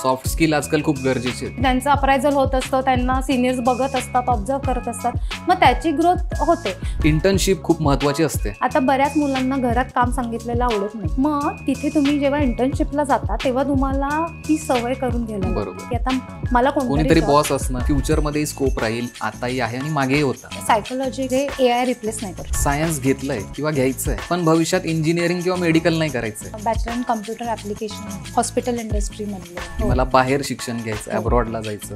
Soft skill आजकाल खूप गरजेचे आहेत. त्यांचं अप्रायझल होत असतं, त्यांना सिनियर्स बघत असतात, ऑब्झर्व करत असतात, मग त्याची ग्रोथ होते. इंटर्नशिप खूप महत्त्वाची असते. आता बऱ्याच मुलांना घरात काम सांगितलेलं आवडत नाही, मग तिथे तुम्ही जेव्हा इंटर्नशिपला जाता तेव्हा तुम्हाला ती सवय करून घ्यायला बरोबर की आता मला कोणीतरी बॉस असणं, फ्युचरमध्ये स्कोप राहील, आताही आहे आणि मागेही होता. सायकोलॉजी हे AI रिप्लेस नाही करत. सायन्स घेतलंय किंवा घ्यायचंय, पण भविष्यात इंजिनिअरिंग किंवा मेडिकल नाही करायचंय. Bachelor in computer application, hospital इंडस्ट्रीमधले, मला बाहेर शिक्षण घ्यायचं, अब्रॉडला जायचं.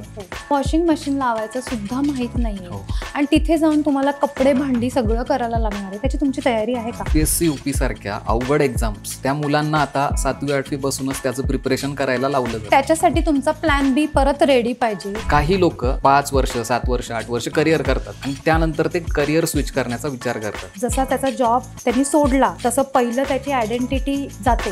वॉशिंग मशीन लावायचं सुद्धा माहित नाहीये आणि तिथे जाऊन तुम्हाला कपडे भांडी सगळं करायला लागणार आहे, त्याची तुमची तयारी आहे का? PSC UP सारख्या अवघड एक्झाम्स त्या मुलांना आता 7वी 8वी पासूनच त्याचं प्रिपरेशन करायला लावलं जातं. त्याच्यासाठी तुमचा प्लॅन बी परत रेडी पाहिजे. काही लोक 5 वर्ष 7 वर्ष 8 वर्ष करिअर करतात आणि त्यानंतर ते करिअर स्विच करण्याचा विचार करतात. जसा त्याचा जॉब त्यांनी सोडला तसं पहिलं त्याची आयडेंटिटी जाते.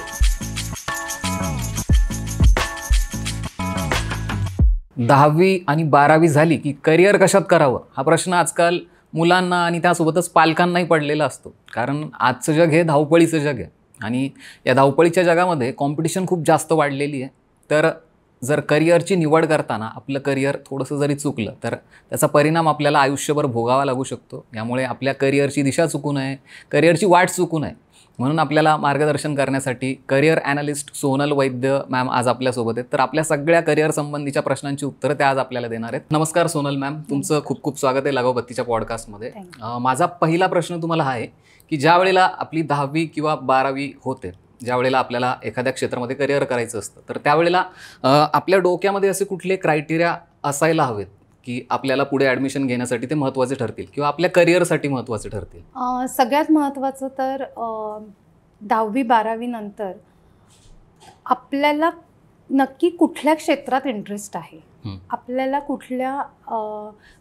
10वी आणि 12वी झाली की करिअर कशात करावं हा प्रश्न आजकाल मुलांना आणि त्यासोबतच पालकांनाही पडलेला असतो. कारण आजचं जग हे धावपळीचं जग आहे आणि या धावपळीच्या जगामध्ये कॉम्पिटिशन खूप जास्त वाढलेली आहे. तर जर करिअरची निवड करताना आपलं करिअर थोडंसं जरी चुकलं तर त्याचा परिणाम आपल्याला आयुष्यभर भोगावा लागू शकतो. यामुळे आपल्या करिअरची दिशा चुकू नये, करिअरची वाट चुकू नये म्हणून आपल्याला मार्गदर्शन करण्यासाठी करिअर ॲनालिस्ट सोनल वैद्य मॅम आज आपल्यासोबत आहेत. तर आपल्या सगळ्या करिअर संबंधीच्या प्रश्नांची उत्तरं त्या आज आपल्याला देणार आहेत. नमस्कार सोनल मॅम, तुमचं खूप खूप स्वागत आहे लगाव बत्तीच्या पॉडकास्टमध्ये. माझा पहिला प्रश्न तुम्हाला हा आहे की ज्या वेळेला आपली 10वी किंवा 12वी होते, ज्या वेळेला आपल्याला एखाद्या क्षेत्रामध्ये करिअर करायचं असतं, तर त्यावेळेला आपल्या डोक्यामध्ये असे कुठले क्रायटेरिया असायला हवेत की आपल्याला पुढे ॲडमिशन घेण्यासाठी ते महत्त्वाचे ठरतील किंवा आपल्या करिअरसाठी महत्त्वाचे ठरतील? सगळ्यात महत्त्वाचं तर 10वी 12वी नंतर आपल्याला नक्की कुठल्या क्षेत्रात इंटरेस्ट आहे. आपल्याला कुठल्या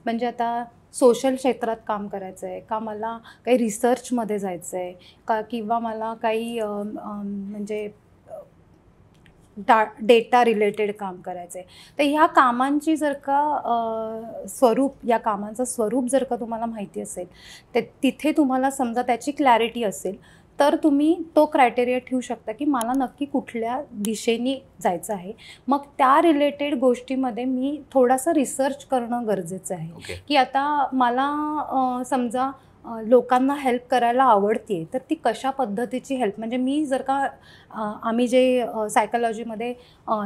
म्हणजे आता सोशल क्षेत्रात काम करायचं आहे का, मला काही रिसर्चमध्ये जायचं आहे का, किंवा मला काही म्हणजे डेटा रिलेटेड काम करायचं आहे. तर ह्या कामांची जर का या कामांचं स्वरूप जर का तुम्हाला माहिती असेल, तर तिथे तुम्हाला समजा त्याची क्लॅरिटी असेल तर तुम्ही तो क्रायटेरिया ठेवू शकता की मला नक्की कुठल्या दिशेने जायचं आहे. मग त्या रिलेटेड गोष्टीमध्ये मी थोडासा रिसर्च करणं गरजेचं आहे. की आता मला समजा लोकांना हेल्प करायला आवडते, तर ती कशा पद्धतीची हेल्प, म्हणजे मी जर का आम्ही जे सायकोलॉजीमध्ये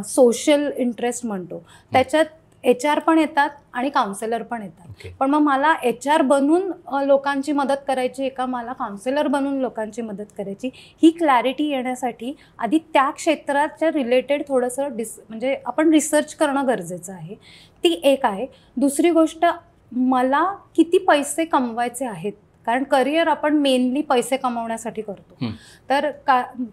सोशल इंटरेस्ट म्हणतो त्याच्यात HR पण येतात आणि काउन्सिलर पण येतात. पण मग मला HR बनून लोकांची मदत करायची आहे का, मला काउन्सिलर बनून लोकांची मदत करायची, ही क्लॅरिटी येण्यासाठी आधी त्या क्षेत्राच्या रिलेटेड थोडंसं म्हणजे आपण रिसर्च करणं गरजेचं आहे. ती एक आहे. दुसरी गोष्ट, मला किती पैसे कमवायचे आहेत, कारण करिअर आपण मेनली पैसे कमवण्यासाठी करतो. तर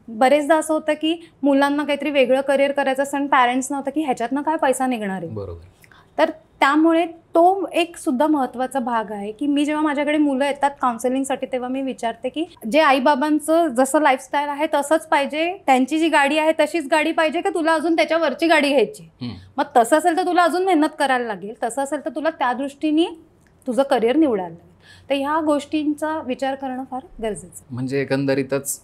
बरेचदा असं होतं की मुलांना काहीतरी वेगळं करिअर करायचं असतं आणि पॅरेंट्सना होतं की ह्याच्यातनं काय पैसा निघणार आहे. बरोबर. तर त्यामुळे तो एक सुद्धा महत्त्वाचा भाग आहे की मी जेव्हा माझ्याकडे मुलं येतात काउन्सिलिंगसाठी तेव्हा मी विचारते की जे आईबाबांचं जसं लाईफस्टाईल आहे तसंच पाहिजे, त्यांची जी गाडी आहे तशीच गाडी पाहिजे का तुला अजून त्याच्यावरची गाडी घ्यायची. मग तसं असेल तर तुला अजून मेहनत करायला लागेल, तसं असेल तर तुला त्या दृष्टीने तुझं करिअर निवडायला लागेल. तर ह्या गोष्टींचा विचार करणं फार गरजेचं. म्हणजे एकंदरीतच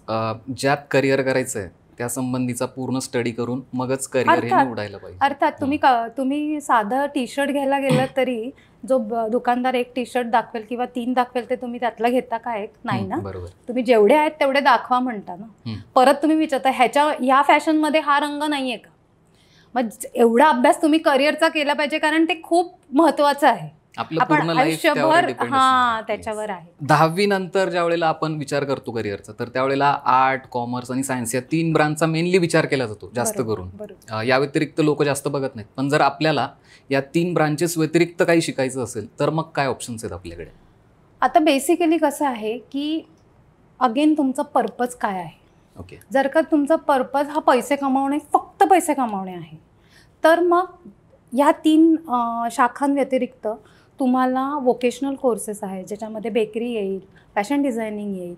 ज्यात करिअर करायचं आहे त्या संबंधीचा पूर्ण स्टडी करून मगच करिअर हे निवडायला पाहिजे. अर्थात तुम्ही साधं टी-शर्ट घ्यायला गेलं तरी जो दुकानदार एक टी-शर्ट दाखवेल किंवा 3 दाखवेल ते तुम्ही त्यातला घेता का एक नाही ना. तुम्ही जेवढे आहेत तेवढे दाखवा म्हणता ना. परत तुम्ही विचारता ह्या फॅशनमध्ये हा रंग नाहीये का. मग एवढा अभ्यास तुम्ही करिअरचा केला पाहिजे, कारण ते खूप महत्वाचं आहे. आपण आयुष्यभर त्याच्यावर आहे. 10वी नंतर ज्या वेळेला आपण विचार करतो करिअरचा, तर त्यावेळेला आर्ट, कॉमर्स आणि सायन्स या 3 ब्रांचचा मेनली विचार केला जातो जास्त करून. या व्यतिरिक्त लोक जास्त बघत नाहीत. पण जर आपल्याला या 3 ब्रांचेस व्यतिरिक्त काही शिकायचं असेल तर मग काय ऑप्शन्स आहेत आपल्याकडे? आता बेसिकली कसं आहे की अगेन तुमचा पर्पज काय आहे. जर का तुमचा पर्पज हा पैसे कमावणे, फक्त पैसे कमावणे आहे, तर मग ह्या 3 शाखांव्यतिरिक्त तुम्हाला वोकेशनल कोर्सेस आहेत ज्याच्यामध्ये बेकरी येईल, फॅशन डिझायनिंग येईल,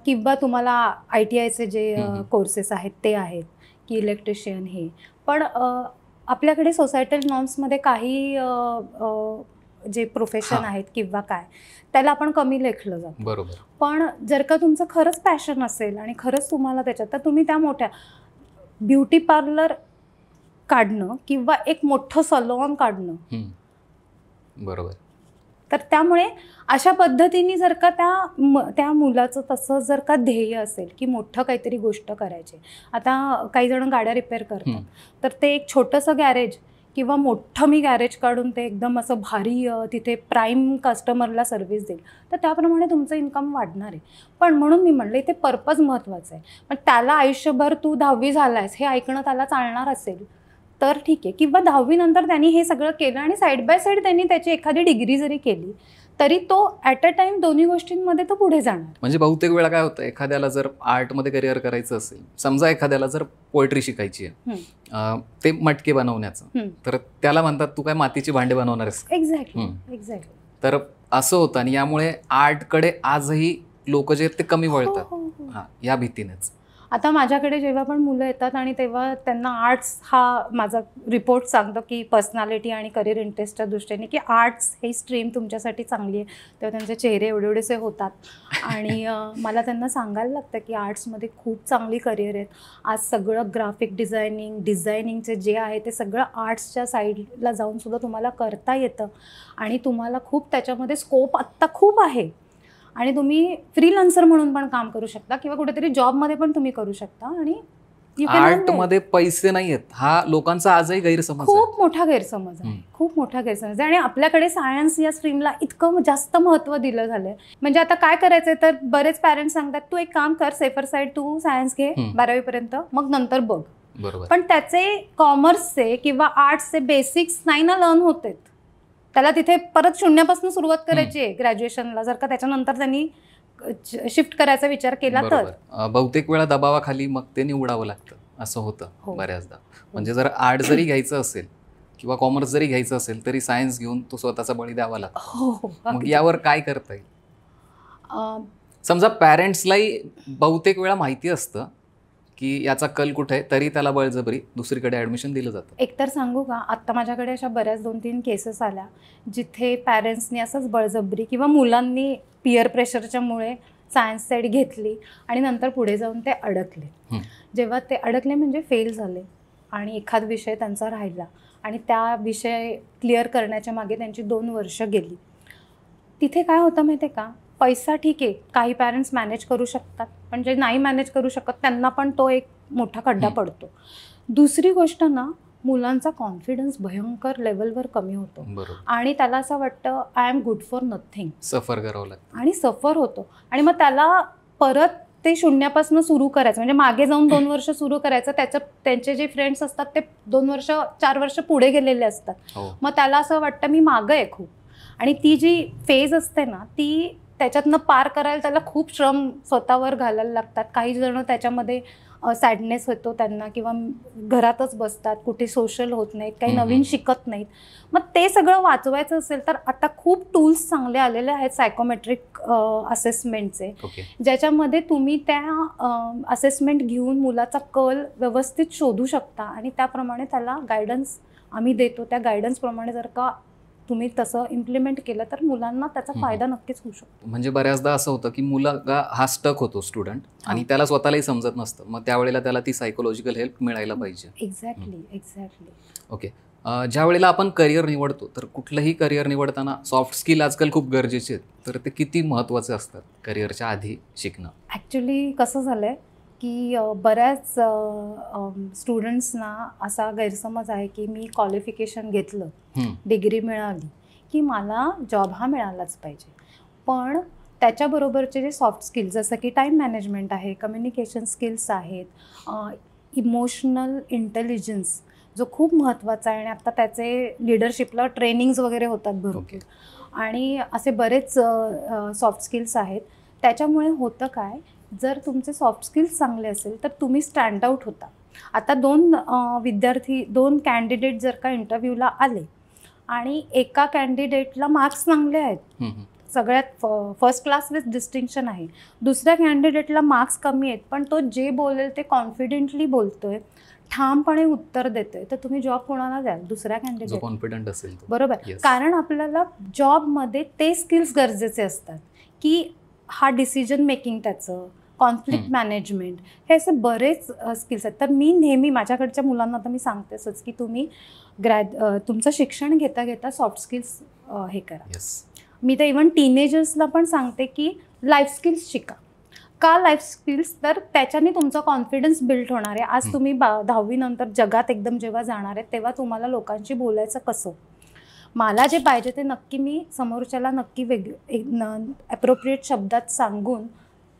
किंवा तुम्हाला ITIचे जे कोर्सेस आहेत ते आहेत की इलेक्ट्रिशियन हे. पण आपल्याकडे सोसायटल नॉर्म्समध्ये काही जे प्रोफेशन आहेत किंवा काय त्याला आपण कमी लेखलं जातं. बरोबर. पण जर का तुमचं खरंच पॅशन असेल आणि खरंच तुम्हाला त्याच्यात, तर तुम्ही त्या मोठ्या ब्युटी पार्लर काढणं किंवा एक मोठं सलॉन काढणं. बरोबर. तर त्यामुळे अशा पद्धतीने जर का त्या मुलाचं तसं जर का ध्येय असेल की मोठं काहीतरी गोष्ट करायची. आता काही जण गाड्या रिपेअर करतात, तर ते एक छोटंसं गॅरेज किंवा मोठं मी गॅरेज काढून ते एकदम असं भारी तिथे प्राईम कस्टमरला सर्व्हिस देईल, तर त्याप्रमाणे तुमचं इन्कम वाढणार आहे. पण म्हणून मी म्हणलं इथे पर्पज महत्त्वाचं आहे. पण त्याला आयुष्यभर तू 10वी झालायस हे ऐकणं त्याला चालणार असेल तर ठीक आहे. किंवा 10वी नंतर त्यांनी हे सगळं केलं आणि साईड बाय साईड त्यांनी त्याची एखादी डिग्री जरी केली तरी तो ॲट अ टाइम दोन्ही गोष्टींमध्ये तो पुढे जाणार. म्हणजे बहुतेक वेळा काय होतं, एखाद्याला जर आर्टमध्ये करिअर करायचं असेल, समजा एखाद्याला जर पोएट्री शिकायची आहे, ते मटके बनवण्याचं, तर त्याला म्हणतात तू काय मातीची भांडे बनवणार आहेस. एक्झॅक्टली. तर असं होतं आणि यामुळे आर्टकडे आजही लोक जे आहेत ते कमी वळतात या भीतीनेच. आता माझ्याकडे जेव्हा पण मुलं येतात आणि तेव्हा त्यांना आर्ट्स हा माझा रिपोर्ट सांगतो की पर्सनॅलिटी आणि करिअर इंटरेस्टच्या दृष्टीने की आर्ट्स ही स्ट्रीम तुमच्यासाठी चांगली आहे, तेव्हा त्यांचे चेहरे एवढेसे होतात. आणि मला त्यांना सांगायला लागतं की आर्ट्समध्ये खूप चांगली करिअर आहेत. आज सगळं ग्राफिक डिझायनिंगचे जे आहे ते सगळं आर्ट्सच्या साईडला जाऊनसुद्धा तुम्हाला करता येतं आणि तुम्हाला खूप त्याच्यामध्ये स्कोप आत्ता खूप आहे. आणि तुम्ही फ्रीलान्सर म्हणून पण काम करू शकता किंवा कुठेतरी जॉबमध्ये पण तुम्ही करू शकता. आणि आर्टमध्ये पैसे नाही आहेत हा लोकांचा आजही गैरसमज, खूप मोठा गैरसमज आहे. आणि आपल्याकडे सायन्स या स्ट्रीमला इतकं जास्त महत्त्व दिलं झालंय. म्हणजे आता काय करायचंय तर बरेच पॅरेंट्स सांगतात तू एक काम कर, सेफर साईड तू सायन्स घे 12वी पर्यंत, मग नंतर बघ. पण त्याचे कॉमर्सचे किंवा आर्ट्सचे बेसिक्स नाही ना लर्न होते. त्याला तिथे परत शून्यापासून सुरुवात करायची आहे ग्रॅज्युएशनला, जर का त्याच्यानंतर त्यांनी शिफ्ट करायचा विचार केला तर. बहुतेक वेळा दबावाखाली मग ते निवडावं लागतं असं होतं बऱ्याचदा. म्हणजे जर आर्ट जरी घ्यायचं असेल किंवा कॉमर्स जरी घ्यायचं असेल तरी सायन्स घेऊन तो स्वतःचा बळी द्यावा लागतो. मग यावर काय करता येईल? समजा पॅरेंट्सलाही बहुतेक वेळा माहिती असतं की याचा कल कुठे आहे, तरी त्याला बळजबरी दुसरीकडे ॲडमिशन दिलं जातं. एकतर सांगू का, आत्ता माझ्याकडे अशा बऱ्याच 2-3 केसेस आल्या जिथे पॅरेंट्सनी असंच बळजबरी किंवा मुलांनी पिअर प्रेशरच्यामुळे सायन्स साईड घेतली आणि नंतर पुढे जाऊन ते अडकले. जेव्हा ते अडकले म्हणजे फेल झाले आणि एखाद विषय त्यांचा राहिला आणि त्या विषय क्लिअर करण्याच्या मागे त्यांची 2 वर्ष गेली. तिथे काय होतं माहिती आहे का, पैसा ठीक आहे, काही पॅरेंट्स मॅनेज करू शकतात, पण जे नाही मॅनेज करू शकत त्यांना पण तो एक मोठा खड्डा पडतो. दुसरी गोष्ट ना, मुलांचा कॉन्फिडन्स भयंकर लेवलवर कमी होतो आणि त्याला असं वाटतं I am good for nothing, सफर करावं लागतं आणि सफर होतो. आणि मग त्याला परत ते शून्यापासून सुरू करायचं, म्हणजे मागे जाऊन 2 वर्ष सुरू करायचं. त्यांचे जे फ्रेंड्स असतात ते 2 वर्ष 4 वर्ष पुढे गेलेले असतात. मग त्याला असं वाटतं मी मागं आहे खूप. आणि ती जी फेज असते ना, ती त्याच्यातनं पार करायला त्याला खूप श्रम स्वतःवर घालायला लागतात. काही जण त्याच्यामध्ये सॅडनेस होतो त्यांना, किंवा घरातच बसतात, कुठे सोशल होत नाहीत, काही नवीन शिकत नाहीत. मग ते सगळं वाचवायचं असेल तर आता खूप टूल्स चांगले आलेले आहेत सायकोमेट्रिक असेसमेंटचे, ज्याच्यामध्ये तुम्ही त्या असेसमेंट घेऊन मुलाचा कल व्यवस्थित शोधू शकता आणि त्याप्रमाणे त्याला गायडन्स आम्ही देतो. त्या गायडन्सप्रमाणे जर का तुम्ही तसं इम्प्लिमेंट केलं तर मुलांना त्याचा फायदा नक्कीच होऊ शकतो. म्हणजे बऱ्याचदा असं होतं की मुलगा हा स्टक होतो स्टुडंट आणि त्याला स्वतःलाही समजत नसतं, मग त्यावेळेला त्याला ती सायकोलॉजिकल हेल्प मिळायला पाहिजे. एक्झॅक्टली. ओके. ज्या वेळेला आपण करिअर निवडतो तर कुठलंही करिअर निवडताना सॉफ्ट स्किल आजकाल खूप गरजेचे आहेत, तर ते किती महत्त्वाचे असतात करिअरच्या आधी शिकणं? ॲक्च्युली कसं झालं आहे की बऱ्याच स्टुडंट्सना असा गैरसमज आहे की मी क्वालिफिकेशन घेतलं, डिग्री मिळाली की मला जॉब हा मिळालाच पाहिजे. पण त्याच्याबरोबरचे जे सॉफ्ट स्किल्स जसं की टाईम मॅनेजमेंट आहे, कम्युनिकेशन स्किल्स आहेत, इमोशनल इंटेलिजन्स जो खूप महत्त्वाचा आहे आणि आता त्याचे लिडरशिपला ट्रेनिंग्स वगैरे होतात भरपूर. आणि असे बरेच सॉफ्ट स्किल्स आहेत. त्याच्यामुळे होतं काय, जर तुमचे सॉफ्ट स्किल्स चांगले असेल तर तुम्ही स्टँड आउट होता. आता 2 कॅन्डिडेट जर का इंटरव्ह्यूला आले आणि एका कॅन्डिडेटला मार्क्स चांगले आहेत, सगळ्यात फर्स्ट क्लास विथ डिस्टिंक्शन आहे, दुसऱ्या कॅन्डिडेटला मार्क्स कमी आहेत, पण तो जे बोलेल ते कॉन्फिडेंटली बोलतोय, ठामपणे उत्तर देतोय, तर तुम्ही जॉब कोणाला द्याल? दुसऱ्या कॅन्डिडेट कॉन्फिडंट असेल, बरोबर. कारण आपल्याला जॉबमध्ये ते स्किल्स गरजेचे असतात की हा डिसिजन मेकिंग त्याचं, कॉन्फ्लिक्ट मॅनेजमेंट, हे असे बरेच स्किल्स आहेत. तर मी नेहमी माझ्याकडच्या मुलांना आता मी सांगतेच की तुम्ही तुमचं शिक्षण घेता घेता सॉफ्ट स्किल्स हे करा. मी तर इव्हन टीनेजर्सला पण सांगते की लाईफ स्किल्स शिका. का लाईफ स्किल्स? तर त्याच्याने तुमचा कॉन्फिडन्स बिल्ड होणार आहे. आज तुम्ही 10वी नंतर जगात एकदम जेव्हा जाणार आहे तेव्हा तुम्हाला लोकांशी बोलायचं कसं, मला जे पाहिजे ते नक्की मी समोरच्याला नक्की ॲप्रोप्रिएट शब्दात सांगून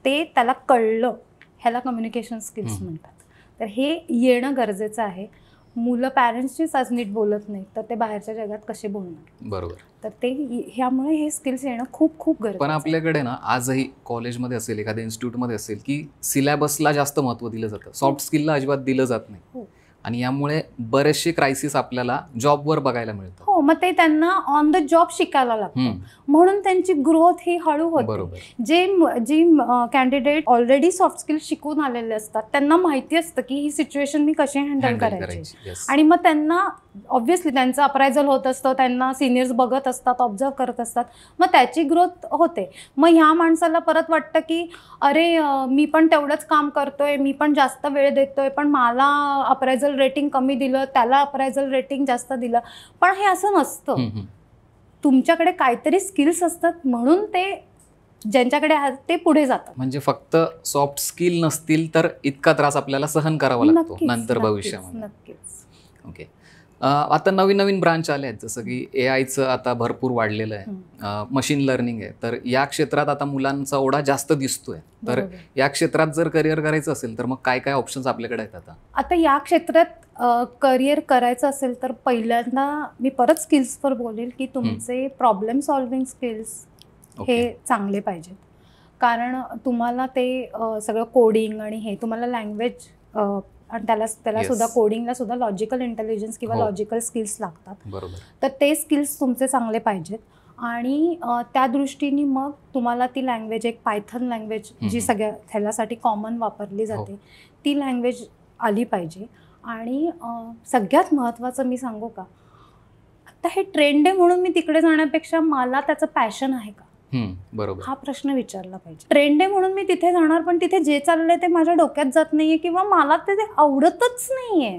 ते त्याला कळलं, ह्याला कम्युनिकेशन स्किल्स म्हणतात. तर हे येणं गरजेचं आहे. मुलं पॅरेंट्सचीच आज नीट बोलत नाही तर ते बाहेरच्या जगात कसे बोलणार? बरोबर. तर ते ह्यामुळे हे स्किल्स येणं खूप खूप गरजेचं. पण आपल्याकडे ना आजही कॉलेजमध्ये असेल, एखाद्या इन्स्टिट्यूटमध्ये असेल की सिलेबसला जास्त महत्त्व दिलं जातं, सॉफ्ट स्किलला अजिबात दिलं जात नाही. आणि यामुळे बरेचसे क्रायसिस आपल्याला जॉबवर बघायला मिळतात. हो, मग ते त्यांना ऑन द जॉब शिकायला लागतं, म्हणून त्यांची ग्रोथ ही हळू होते. जी कॅन्डिडेट ऑलरेडी सॉफ्ट स्किल्स शिकून आलेले असतात त्यांना माहिती असतं की ही सिच्युएशन मी कशी हँडल करायची. आणि मग त्यांना ऑब्व्हियसली त्यांचं अप्रायझल होत असतं, त्यांना सिनियर्स बघत असतात, ऑब्झर्व करत असतात, मग त्याची ग्रोथ होते. मग ह्या माणसाला परत वाटतं की अरे मी पण तेवढंच काम करतोय, मी पण जास्त वेळ देतोय, पण मला अप्रायझल रेटिंग कमी दिलं, त्याला अप्रायझल रेटिंग जास्त दिलं. पण हे असं नसतं. तुमच्याकडे काहीतरी स्किल्स असतात म्हणून ते ज्यांच्याकडे आहेत ते पुढे जातात. म्हणजे फक्त सॉफ्ट स्किल नसतील तर इतका त्रास आपल्याला सहन करावा लागतो नंतर भविष्यामध्ये. नक्कीच. ओके. आता नवीन नवीन ब्रांच आले आहेत, जसं की AIचं आता भरपूर वाढलेलं आहे, मशीन लर्निंग आहे. तर या क्षेत्रात आता मुलांचा ओढा जास्त दिसतोय. तर या क्षेत्रात जर करिअर करायचं असेल तर मग काय काय ऑप्शन्स आपल्याकडे आहेत आता या क्षेत्रात करिअर करायचं असेल तर पहिल्यांदा मी परत स्किल्सवर बोलेल की तुमचे प्रॉब्लेम सॉल्व्हिंग स्किल्स हे चांगले पाहिजेत. कारण तुम्हाला ते सगळं कोडिंग आणि हे तुम्हाला लँग्वेज आणि त्याला सुद्धा कोडिंगला सुद्धा लॉजिकल इंटेलिजन्स किंवा लॉजिकल स्किल्स लागतात. तर ते स्किल्स तुमचे चांगले पाहिजेत. आणि त्या दृष्टीने मग तुम्हाला ती लँग्वेज, एक पायथन लँग्वेज जी सगळ्या ह्याच्यासाठी कॉमन वापरली जाते, ती लँग्वेज आली पाहिजे. आणि सगळ्यात महत्त्वाचं मी सांगू का, आता हे ट्रेंड आहे म्हणून मी तिकडे जाण्यापेक्षा मला त्याचं पॅशन आहे का, बरोबर, हा प्रश्न विचारला पाहिजे. ट्रेंड आहे म्हणून मी तिथे जाणार, पण तिथे जे चाललंय ते माझ्या डोक्यात जात नाहीये किंवा मला ते आवडतच नाहीये,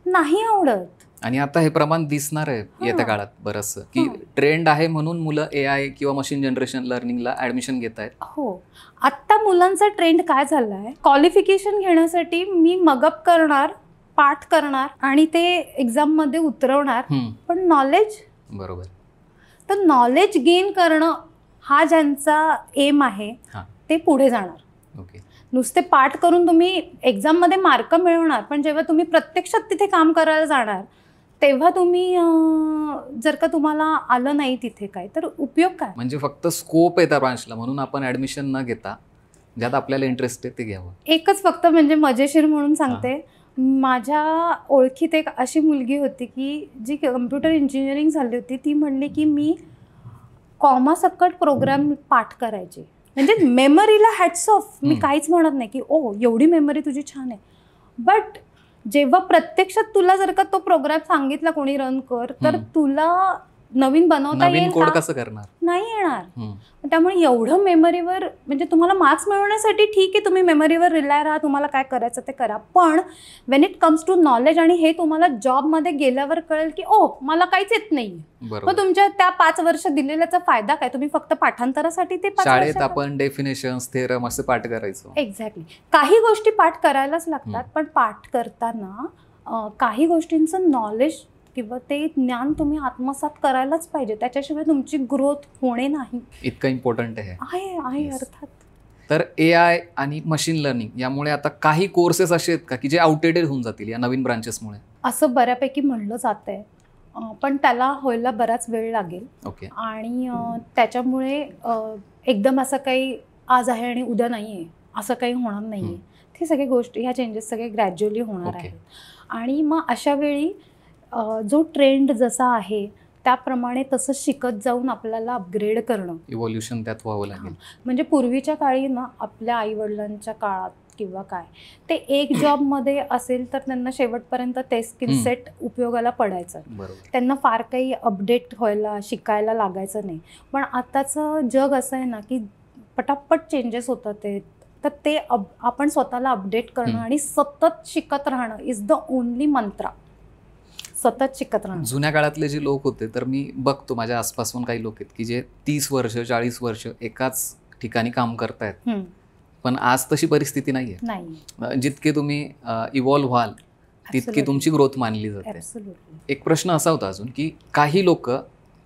नाही आवडत. आणि आता हे प्रमाण दिसणार आहे येत्या काळात बरंचसं की ट्रेंड आहे म्हणून मुलं AI किंवा मशीन जनरेशन लर्निंगला ऍडमिशन घेत आहेत. हो, आता मुलांचा ट्रेंड काय झालाय, क्वालिफिकेशन घेण्यासाठी मी मगअप करणार, पाठ करणार आणि ते एक्झाम मध्ये उतरवणार, पण नॉलेज, बरोबर, तर नॉलेज गेन करणं हा ज्यांचा एम आहे ते पुढे जाणार. ओके. नुसते पाठ करून तुम्ही एक्झाम मध्ये मार्क मिळवणार, पण जेव्हा तुम्ही प्रत्यक्षात तिथे काम करायला जाणार तेव्हा तुम्ही जर का तुम्हाला आलं नाही तिथे काय, तर उपयोग काय? म्हणजे फक्त स्कोप आहे त्या ब्रांचला म्हणून आपण ऍडमिशन न घेता ज्यात आपल्याला इंटरेस्ट आहे ते घ्यावं. एकच फक्त म्हणजे मजेशीर म्हणून सांगते, माझ्या ओळखीत एक अशी मुलगी होती की जी कम्प्युटर इंजिनिअरिंग झाली होती. ती म्हणली की मी कॉमा सकट प्रोग्राम पाठ करायचे, म्हणजे मेमरीला हॅट्स ऑफ. मी काहीच म्हणत नाही की ओ एवढी मेमरी तुझी छान आहे, बट जेव्हा प्रत्यक्षात तुला जर का तो प्रोग्राम सांगितला कोणी रन कर, तर तुला नवीन बनवता येईल कोड कसं करणार, नाही येणार. त्यामुळे एवढं मेमरीवर, म्हणजे तुम्हाला मार्क्स मिळवण्यासाठी ठीक आहे तुम्ही मेमरीवर रिलाय राहा, तुम्हाला काय करायचं ते करा, पण when it comes to knowledge आणि हे तुम्हाला जॉबमध्ये गेल्यावर कळेल की ओ मला काहीच येत नाही, मग तुमच्या त्या 5 वर्ष दिलेल्याचा फायदा काय? तुम्ही फक्त पाठांतरासाठी ते 5 शाळेत आपण डेफिनेशन्स, थेरम असे पाठ करायचो. एक्झॅक्टली, काही गोष्टी पाठ करायलाच लागतात, पण पाठ करताना काही गोष्टींचं नॉलेज किंवा ते ज्ञान तुम्ही आत्मसात करायलाच पाहिजे, त्याच्याशिवाय तुमची ग्रोथ होणे नाही. इतकं इम्पॉर्टंट आहे अर्थात. तर AI आणि मशीन लर्निंग यामुळे आता काही कोर्सेस असे आहेत का की जे आउटडेटेड होऊन जातील या नवीन ब्रांचेसमुळे? असं बऱ्यापैकी म्हणलं जात आहे, पण त्याला व्हायला बराच वेळ लागेल. ओके. आणि त्याच्यामुळे एकदम असं काही आज आहे आणि उद्या नाही आहे असं काही होणार नाही आहे. ते सगळे गोष्टी, ह्या चेंजेस सगळे ग्रॅज्युअली होणार आहेत. आणि मग अशा वेळी जो ट्रेंड जसा आहे त्याप्रमाणे तसं शिकत जाऊन आपल्याला अपग्रेड करणं, इव्होल्युशन त्यात व्हावं लागेल. म्हणजे पूर्वीच्या काळी ना, आपल्या आईवडिलांच्या काळात किंवा काय, ते एक जॉबमध्ये असेल तर त्यांना शेवटपर्यंत ते स्किल सेट उपयोगाला पडायचं, त्यांना फार काही अपडेट व्हायला शिकायला लागायचं नाही. पण आताचं जग असं आहे ना की पटापट चेंजेस होतात आहेत, तर ते आपण स्वतःला अपडेट करणं आणि सतत शिकत राहणं इज द ओनली मंत्रा. सतत शिकत राहणं. जुन्या काळातले जे लोक होते, तर मी बघतो माझ्या आसपासून काही लोक आहेत की जे 30 वर्ष 40 वर्ष एकाच ठिकाणी काम करतायत, पण आज तशी परिस्थिती नाहीये. जितके तुम्ही इव्हॉल्व्ह व्हाल तितकी तुमची ग्रोथ मानली जाते. एक प्रश्न असा होता अजून की काही लोक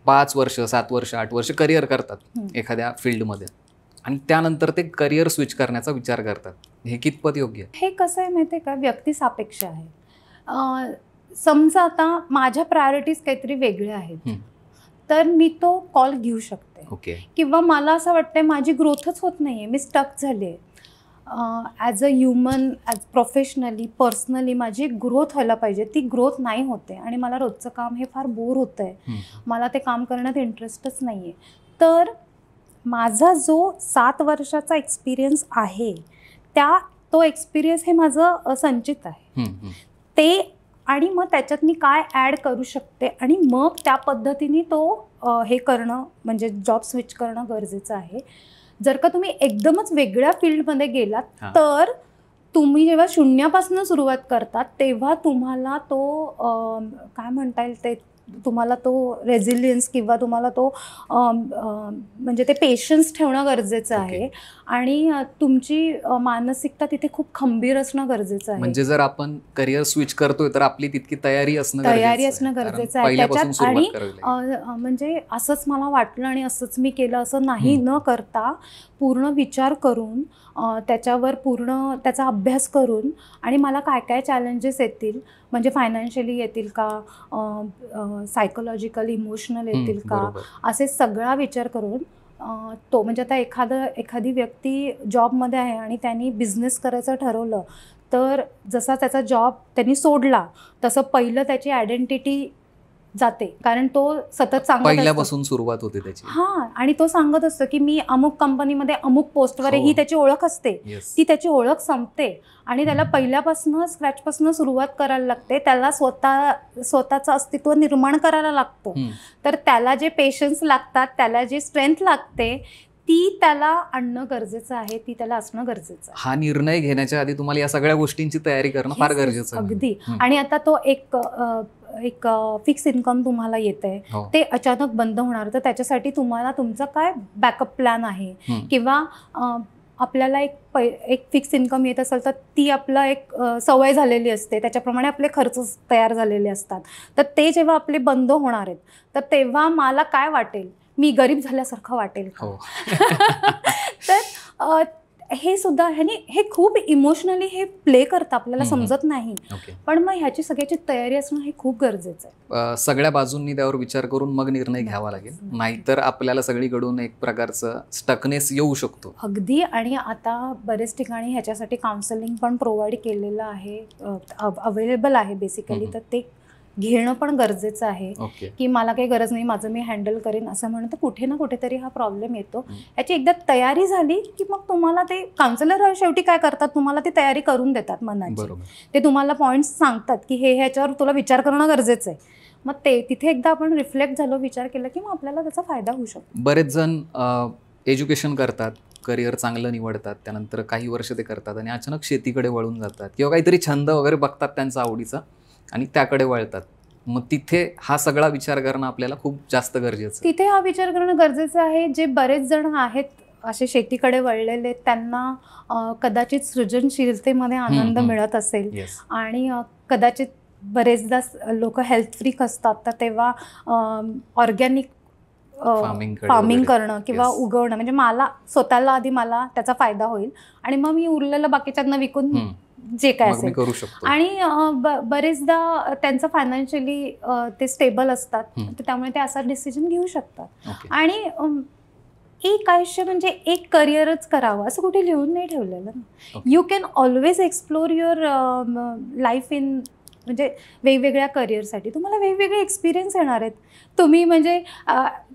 5 वर्ष 7 वर्ष 8 वर्ष करिअर करतात एखाद्या फील्डमध्ये आणि त्यानंतर ते करिअर स्विच करण्याचा विचार करतात. हे कितपत योग्य आहे? हे कसं आहे माहिती आहे का, व्यक्तिसापेक्ष आहे. समजा आता माझ्या प्रायोरिटीज काहीतरी वेगळ्या आहेत, तर मी तो कॉल घेऊ शकते. किंवा मला असं वाटतंय माझी ग्रोथच होत नाहीये, मी स्टक झाले. As a human, as professionally, personally माझी ग्रोथ व्हायला पाहिजे, ती ग्रोथ नाही होते आणि मला रोजचं काम हे फार बोर होतं आहे, मला ते काम करण्यात इंटरेस्टच नाही आहे. तर माझा जो 7 वर्षाचा एक्सपिरियन्स आहे तो एक्सपिरियन्स हे माझं संचित आहे ते, आणि मग त्याच्यात मी काय ॲड करू शकते आणि मग त्या पद्धतीने तो हे करणं म्हणजे जॉब स्विच करणं गरजेचं आहे. जर का तुम्ही एकदमच वेगळ्या फील्डमध्ये गेलात तर तुम्ही जेव्हा शून्यापासून सुरुवात करतात तेव्हा तुम्हाला तो काय म्हणता येईल ते, तुम्हाला तो रेझिलियन्स किंवा तुम्हाला तो म्हणजे ते पेशन्स ठेवणं गरजेचं आहे आणि तुमची मानसिकता तिथे खूप खंबीर असणं गरजेचं आहे. म्हणजे जर आपण करिअर स्विच करतोय तर आपली तितकी तयारी असणं गरजेचं आहे त्याच्यात. आणि म्हणजे असंच मला वाटलं आणि असंच मी केलं असं नाही न करता पूर्ण विचार करून त्याच्यावर पूर्ण त्याचा अभ्यास करून आणि मला काय काय चॅलेंजेस येतील, म्हणजे फायनान्शियली येतील का, सायकोलॉजिकल इमोशनल येतील का, असे सगळा विचार करून तो म्हणजे आता एखादी व्यक्ती जॉबमध्ये आहे आणि त्यांनी बिझनेस करायचं ठरवलं, तर जसा त्याचा जॉब त्यांनी सोडला तसं पहिलं त्याची आयडेंटिटी जाते, कारण तो सतत सांगत पहिल्यापासून सुरुवात होते त्याची. आणि तो सांगत असतो की मी अमुक कंपनीमध्ये अमुक पोस्टवर ही त्याची ओळख असते. ती त्याची ओळख संपते आणि त्याला पहिल्यापासून स्क्रॅचपासून सुरुवात करायला लागते. त्याला स्वतःचं अस्तित्व निर्माण करायला लागतं. तर त्याला जे पेशन्स लागतात, त्याला जी स्ट्रेंथ लागते ती त्याला आणणं गरजेचं आहे, ती त्याला असणं गरजेचं आहे. हा निर्णय घेण्याच्या आधी तुम्हाला या सगळ्या गोष्टींची तयारी करणं फार गरजेचं आहे. अगदी. आणि आता तो एक फिक्स इन्कम तुम्हाला येतंय, ते अचानक बंद होणार, तर त्याच्यासाठी तुम्हाला तुमचा काय बॅकअप प्लॅन आहे, किंवा आपल्याला एक फिक्स इन्कम येत असेल तर ती आपला एक सवय झालेली असते, त्याच्याप्रमाणे आपले खर्च तयार झालेले असतात. तर ते जेव्हा आपले बंद होणार आहेत तर तेव्हा मला काय वाटेल, मी गरीब झाल्यासारखं वाटेल का? तर हे सुद्धा हे खूप इमोशनली हे प्ले करतं, आपल्याला समजत नाही. पण मग ह्याची सगळ्याची तयारी असणं हे खूप गरजेचं आहे. सगळ्या बाजूंनी त्यावर विचार करून मग निर्णय घ्यावा लागेल, नाहीतर आपल्याला सगळीकडून एक प्रकारचं स्टकनेस येऊ शकतो. अगदी. आणि आता बरेच ठिकाणी ह्याच्यासाठी काउन्सिलिंग पण प्रोव्हाइड केलेलं आहे, अवेलेबल आहे बेसिकली. तर ते घेणं पण गरजेचं आहे की मला काही गरज नाही, माझं मी हँडल करेन असं म्हणतं कुठे ना कुठेतरी हा प्रॉब्लेम येतो. याची एकदा तयारी झाली की मग तुम्हाला ते काउन्सिलर शेवटी काय करतात, तुम्हाला ती तयारी करून देतात मनाची. ते तुम्हाला पॉईंट्स सांगतात की ह्याच्यावर तुला विचार करणं गरजेचं आहे. मग ते तिथे एकदा आपण रिफ्लेक्ट झालो, विचार केला की मग आपल्याला त्याचा फायदा होऊ शकतो. बरेच जण एज्युकेशन करतात, करिअर चांगलं निवडतात, त्यानंतर काही वर्ष ते करतात आणि अचानक शेतीकडे वळून जातात किंवा काहीतरी छंद वगैरे बघतात त्यांचा आवडीचा आणि त्याकडे वळतात. मग तिथे हा सगळा विचार करणं आपल्याला खूप जास्त गरजेचं. तिथे हा विचार करणं गरजेचं आहे. जे बरेच जण आहेत असे शेतीकडे वळलेले, त्यांना कदाचित सृजनशीलतेमध्ये आनंद मिळत असेल आणि कदाचित बरेचदा लोक हेल्थ फ्रीक असतात, तर तेव्हा ऑर्गॅनिक फार्मिंग करणं किंवा उगवणं, म्हणजे मला स्वतःला आधी मला त्याचा फायदा होईल आणि मग मी उरलेलं बाकीच्यांना विकून जे काय असेल करू शकतो. आणि बरेचदा त्यांचं फायनान्शियली ते स्टेबल असतात, तर त्यामुळे ते असा डिसिजन घेऊ शकतात. आणि एक आयुष्य म्हणजे एक करिअरच करावं असं कुठे लिहून नाही ठेवलेलं ना. You can always explore your life in, म्हणजे वेगवेगळ्या करिअरसाठी तुम्हाला वेगवेगळे एक्सपिरियन्स येणार आहेत. तुम्ही म्हणजे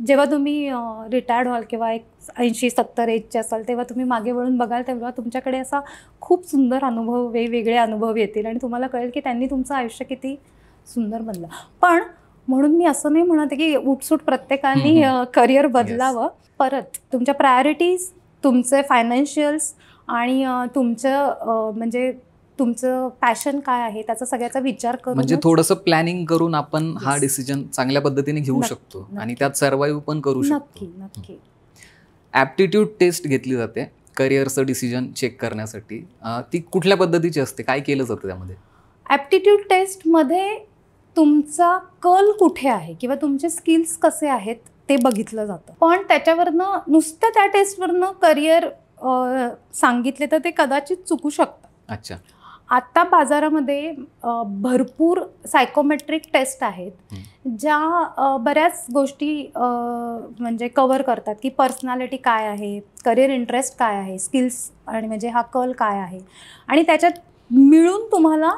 जेव्हा तुम्ही रिटायर्ड व्हाल किंवा एक 80-70 एजचे असाल, तेव्हा तुम्ही मागे वळून बघाल, तेव्हा तुमच्याकडे असा खूप सुंदर अनुभव, वेगवेगळे अनुभव येतील आणि तुम्हाला कळेल की त्यांनी तुमचं आयुष्य किती सुंदर बनलं. पण म्हणून मी असं नाही म्हणत की उठसूट प्रत्येकाने करिअर बदलावं. परत तुमच्या प्रायोरिटीज, तुमचे फायनान्शियल्स आणि तुमचं म्हणजे तुमचं पॅशन काय आहे त्याचा सगळ्याचा विचार करून, म्हणजे थोडंसं प्लॅनिंग करून आपण हा डिसिजन चांगल्या पद्धतीने घेऊ शकतो आणि त्यात सर्व्हाइव्ह पण करू शकतो. नक्की. ॲप्टिट्यूड टेस्ट घेतली जाते करिअरचं डिसिजन चेक करण्यासाठी. ती कुठल्या पद्धतीची असते, काय केलं जातं त्यामध्ये? ॲप्टिट्यूड टेस्टमध्ये तुमचा कल कुठे आहे किंवा तुमचे स्किल्स कसे आहेत ते बघितलं जातं. पण त्याच्यावरनं नुसतं त्या टेस्टवरनं करिअर सांगितले तर ते कदाचित चुकू शकतं. अच्छा. आता बाजारामध्ये भरपूर सायकोमेट्रिक टेस्ट आहेत ज्या बऱ्याच गोष्टी म्हणजे कव्हर करतात की पर्सनॅलिटी काय आहे, करिअर इंटरेस्ट काय आहे, स्किल्स आणि म्हणजे हा कल काय आहे, आणि त्याच्यात मिळून तुम्हाला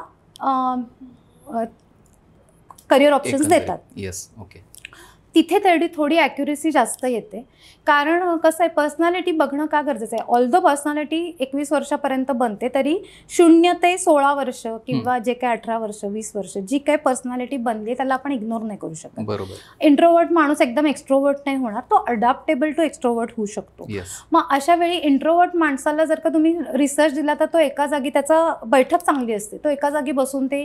करिअर ऑप्शन्स देतात. Yes, okay. तिथे थोडी ॲक्युरेसी जास्त येते. कारण कसं आहे, पर्सनॅलिटी बघणं का गरजेचं आहे. ऑल्दो पर्सनॅलिटी 21 वर्षापर्यंत बनते, तरी 0 ते 16 वर्ष किंवा जे काही 18 वर्ष 20 वर्ष जी काही पर्सनॅलिटी बनली त्याला आपण इग्नोर नाही करू शकत. बरोबर. इंट्रोवर्ट माणूस एकदम एक्स्ट्रोवर्ट नाही होणार, तो अडॅप्टेबल टू एक्स्ट्रोवर्ट होऊ शकतो. मग अशा वेळी इंट्रोवर्ट माणसाला जर का तुम्ही रिसर्च दिला तर तो एका जागी, त्याचा बैठक चांगली असते, तो एका जागी बसून ते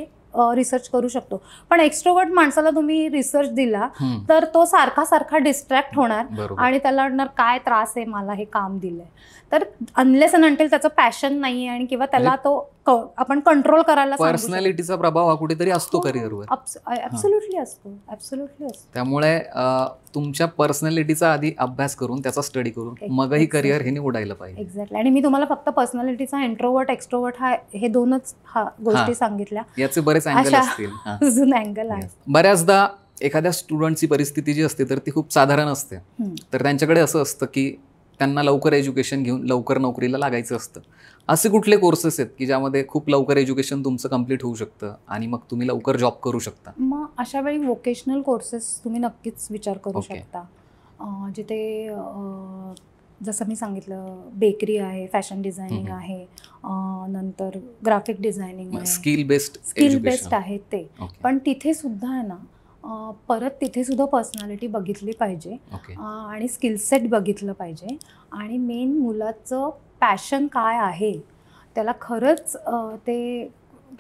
रिसर्च करू शकतो. पण एक्स्ट्रोवर्ट माणसाला तुम्ही रिसर्च दिला तर तो सारखा डिस्ट्रॅक्ट होणार आणि त्याला वाटणार काय त्रास आहे मला हे काम दिलंय. तर अनलेस अँड अंटिल त्याचं पॅशन नाही आणि किंवा त्याला तो आपण कंट्रोल करायला, पर्सनॅलिटीचा प्रभाव हा कुठेतरी असतो करिअरवर. ॲब्सोल्युटली असतो. त्यामुळे तुमच्या पर्सनॅलिटीचा आधी अभ्यास करून त्याचा स्टडी करून मगही करिअर हे निवडायला पाहिजे. एक्झॅक्टली. आणि मी तुम्हाला फक्त पर्सनॅलिटीचा इंट्रोवर्ट एक्स्ट्रोवर्ट हे दोनच गोष्टी सांगितल्या. याचे बरेच अँगल असतील. अजून अँगल आहे. बऱ्याचदा एखाद्या स्टुडंटची परिस्थिती जी असते तर ती खूप साधारण असते. तर त्यांच्याकडे असं असतं की त्यांना लवकर एज्युकेशन घेऊन लवकर नोकरीला लागायचं असतं. असे कुठले कोर्सेस आहेत की ज्यामध्ये खूप लवकर एज्युकेशन तुमचं कम्प्लीट होऊ शकतं आणि मग तुम्ही लवकर जॉब करू शकता? मग अशा वेळी व्होकेशनल कोर्सेस तुम्ही नक्कीच विचार करू शकता. जिथे जसं मी सांगितलं बेकरी आहे, फॅशन डिझायनिंग आहे, नंतर ग्राफिक डिझायनिंग, स्किल बेस्ड आहे ते. पण तिथे सुद्धा आहे ना, परत तिथे सुद्धा पर्सनॅलिटी बघितली पाहिजे आणि स्किल सेट बघितलं पाहिजे आणि मेन मुलाचं पॅशन काय आहे, त्याला खरंच ते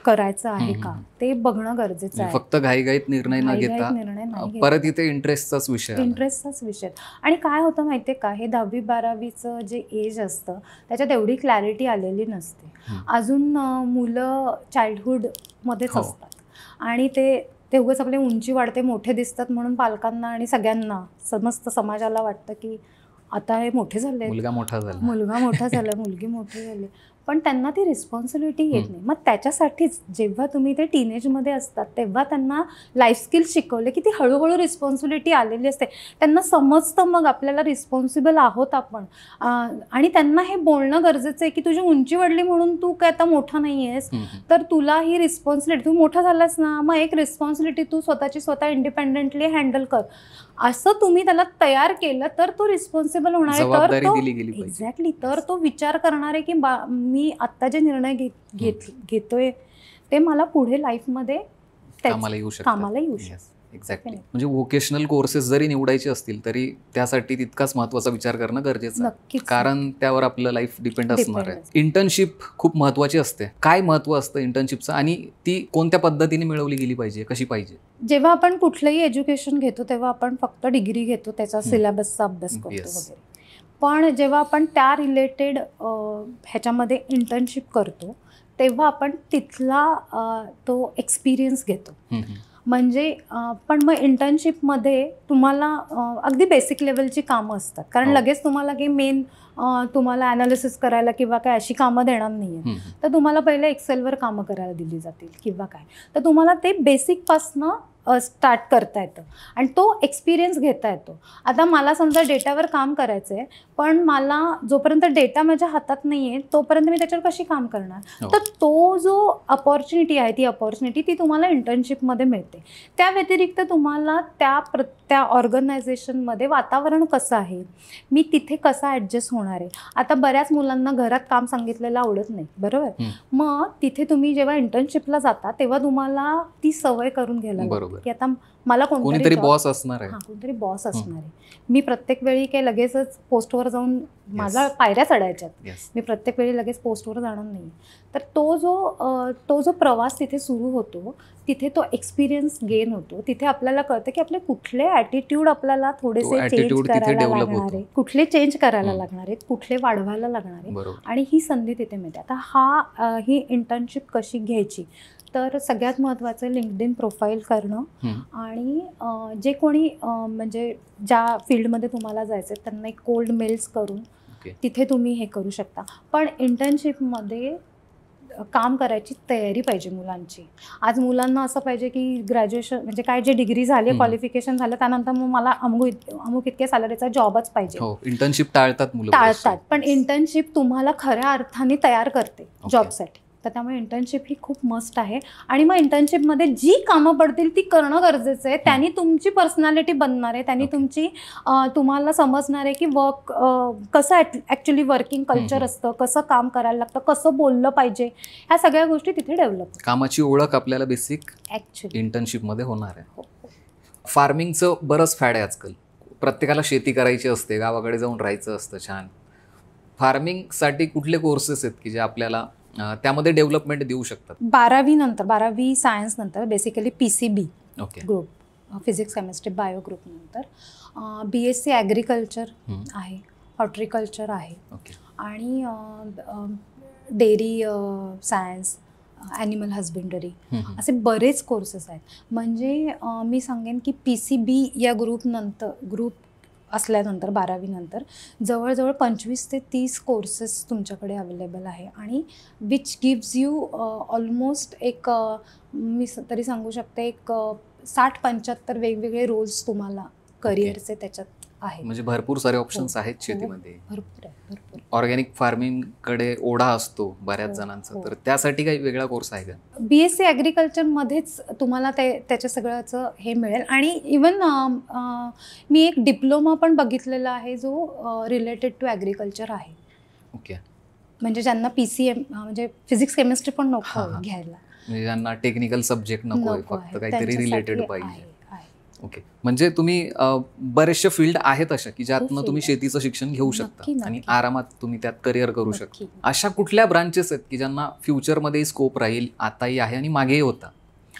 करायचं आहे का ते बघणं गरजेचं आहे. फक्त घाईघाईत निर्णय न घेता परत इथे इंटरेस्टचाच विषय. आणि काय होतं माहितीये का, हे 10वी 12वीचं जे एज असतं त्याच्यात एवढी क्लॅरिटी आलेली नसते अजून. मुलं चाइल्डहुड मध्येच असतात आणि ते उगाच आपली उंची वाढते, मोठे दिसतात म्हणून पालकांना आणि सगळ्यांना, समस्त समाजाला वाटतं की आता हे मोठे झाले, मुलगा मोठा झाला, मुलगी मोठी झाली, पण त्यांना ती रिस्पॉन्सिबिलिटी येत नाही. मग त्याच्यासाठीच जेव्हा तुम्ही ते टीनेजमध्ये असतात तेव्हा त्यांना लाईफ स्किल्स शिकवले की ती हळूहळू रिस्पॉन्सिबिलिटी आलेली असते. त्यांना समजतं मग आपल्याला रिस्पॉन्सिबल आहोत आपण, आणि त्यांना हे बोलणं गरजेचं आहे की तुझी उंची वाढली म्हणून तू काय आता मोठा नाही आहेस, तर तुला ही रिस्पॉन्सिबिलिटी, तू मोठा झालास ना, मग एक रिस्पॉन्सिबिलिटी तू स्वतः इंडिपेंडेंटली हँडल कर. असं तुम्ही त्याला तयार केलं तर तो रिस्पॉन्सिबल होणार आहे. तर तो एक्झॅक्टली, तर तो विचार करणार आहे की मी आत्ता जे निर्णय घेतोय ते मला पुढे लाईफमध्ये कामाला येऊ शकतो. एक्झॅक्टली. म्हणजे व्होकेशनल कोर्सेस जरी निवडायचे असतील तरी त्यासाठी तितकाच महत्त्वाचा विचार करणं गरजेचं आहे, कारण त्यावर आपलं लाईफ डिपेंड असणार आहे. इंटर्नशिप खूप महत्त्वाची असते. काय महत्त्व असतं इंटर्नशिपचं आणि ती कोणत्या पद्धतीने मिळवली गेली पाहिजे, कशी पाहिजे? जेव्हा आपण कुठलंही एज्युकेशन घेतो तेव्हा आपण फक्त डिग्री घेतो, त्याचा सिलेबसचा अभ्यास करतो वगैरे. पण जेव्हा आपण त्या रिलेटेड ह्याच्यामध्ये इंटर्नशिप करतो तेव्हा आपण तिथला तो एक्सपिरियन्स घेतो. म्हणजे पण मग इंटर्नशिपमध्ये तुम्हाला अगदी बेसिक लेवलची कामं असतात, कारण लगेच तुम्हाला काही मेन तुम्हाला ॲनालिसिस करायला किंवा काय अशी कामं देणार नाही आहे. तर तुम्हाला पहिले एक्सेलवर कामं करायला दिली जातील किंवा काय, तर तुम्हाला ते बेसिकपासनं स्टार्ट करता येतं आणि तो एक्सपिरियन्स घेता येतो. आता मला समजा डेटावर काम करायचं आहे, पण मला जोपर्यंत डेटा माझ्या हातात नाही आहे तोपर्यंत मी त्याच्यावर कशी काम करणार? तर तो जो अपॉर्च्युनिटी आहे, ती अपॉर्च्युनिटी ती तुम्हाला इंटर्नशिपमध्ये मिळते. त्या व्यतिरिक्त तुम्हाला त्या ऑर्गनायझेशनमध्ये वातावरण कसं आहे, मी तिथे कसा ॲडजस्ट होणार आहे. आता बऱ्याच मुलांना घरात काम सांगितलेलं आवडत नाही, बरोबर? मग तिथे तुम्ही जेव्हा इंटर्नशिपला जाता तेव्हा तुम्हाला ती सवय करून घ्यायला लागते. बरोबर. की आता मला कोणीतरी बॉस असणार आहे. कोणतरी बॉस असणार आहे. मी प्रत्येक वेळी काही लगेचच पोस्टवर जाऊन माझा पायऱ्या चढायच्यात. मी प्रत्येक वेळी लगेच पोस्टवर जाणार नाही. तर तो जो प्रवास तिथे सुरू होतो, तिथे तो एक्सपिरियन्स गेन होतो. तिथे आपल्याला कळतं की आपले कुठले ॲटिट्यूड आपल्याला थोडेसे चेंज करायला लागणार आहे, कुठले चेंज करायला लागणार आहेत, कुठले वाढवायला लागणार आहे, आणि ही संधी तिथे मिळते. आता ही इंटर्नशिप कशी घ्यायची, तर सगळ्यात महत्त्वाचं लिंक्डइन प्रोफाईल करणं, आणि जे कोणी म्हणजे ज्या फील्डमध्ये तुम्हाला जायचं आहे त्यांना एक कोल्ड मेल्स करून तिथे तुम्ही हे करू शकता. पण इंटर्नशिपमध्ये काम करायची तयारी पाहिजे मुलांची. आज मुलांना असं पाहिजे की ग्रॅज्युएशन म्हणजे काय, जे डिग्री झाली, क्वालिफिकेशन झालं, त्यानंतर मग मला अमुक इतक्या सॅलरीचा जॉबच पाहिजे. इंटर्नशिप टाळतात. पण इंटर्नशिप तुम्हाला खऱ्या अर्थाने तयार करते जॉबसाठी. तर त्यामुळे इंटर्नशिप ही खूप मस्ट आहे. आणि मग इंटर्नशिपमध्ये जी कामं पडतील ती करणं गरजेचं आहे. त्यांनी तुमची पर्सनॅलिटी बनणार आहे, त्यांनी तुम्हाला समजणार आहे की वर्क कसं ॲक्च्युली वर्किंग कल्चर असतं, कसं काम करायला लागतं, कसं बोललं पाहिजे, ह्या सगळ्या गोष्टी तिथे डेव्हलप. कामाची ओळख आपल्याला बेसिक ॲक्च्युली इंटर्नशिपमध्ये होणार आहे. फार्मिंगचं बरंच फॅड आहे आजकाल. प्रत्येकाला शेती करायची असते, गावाकडे जाऊन राहायचं असतं छान. फार्मिंगसाठी कुठले कोर्सेस आहेत की जे आपल्याला त्यामध्ये डेव्हलपमेंट देऊ शकतात? 12वी सायन्स नंतर basically PCB group, physics chemistry bio group नंतर BSc ॲग्रिकल्चर आहे, हॉर्टिकल्चर आहे, आणि डेअरी सायन्स, ॲनिमल हजबेंडरी, असे बरेच कोर्सेस आहेत. म्हणजे मी सांगेन की PCB या ग्रुप असल्यानंतर 12वी नंतर जवळजवळ 25 ते 30 कोर्सेस तुमच्याकडे अवेलेबल आहे, आणि विच गिव्ज यू ऑलमोस्ट एक मी तरी सांगू शकते एक 60-75 वेगवेगळे रोल्स तुम्हाला करिअरचे त्याच्यात आहेत. म्हणजे भरपूर सारे ऑप्शन्स आहेत शेतीमध्ये. भरपूर. ऑर्गॅनिक फार्मिंगकडे ओढा असतो बऱ्याच जणांचा, तर त्यासाठी काही वेगळा कोर्स आहे का? BSc ॲग्रिकल्चरमध्येच तुम्हाला त्याच्या सगळ्याचं हे मिळेल. आणि इवन मी एक डिप्लोमा पण बघितलेला आहे जो रिलेटेड टू ॲग्रिकल्चर आहे. म्हणजे ज्यांना PCM म्हणजे फिजिक्स केमिस्ट्री पण नको घ्यायला, म्हणजे ज्यांना टेक्निकल सब्जेक्ट नको, फक्त काहीतरी रिलेटेड पाहिजे. म्हणजे तुम्ही बरेचसे फील्ड आहेत अशा की ज्यातनं तुम्ही शेतीचं शिक्षण घेऊ शकता आणि आरामात तुम्ही त्यात करिअर करू शकता. अशा कुठल्या ब्रांचेस आहेत की ज्यांना फ्युचरमध्ये स्कोप राहील, आताही आहे आणि मागेही होता,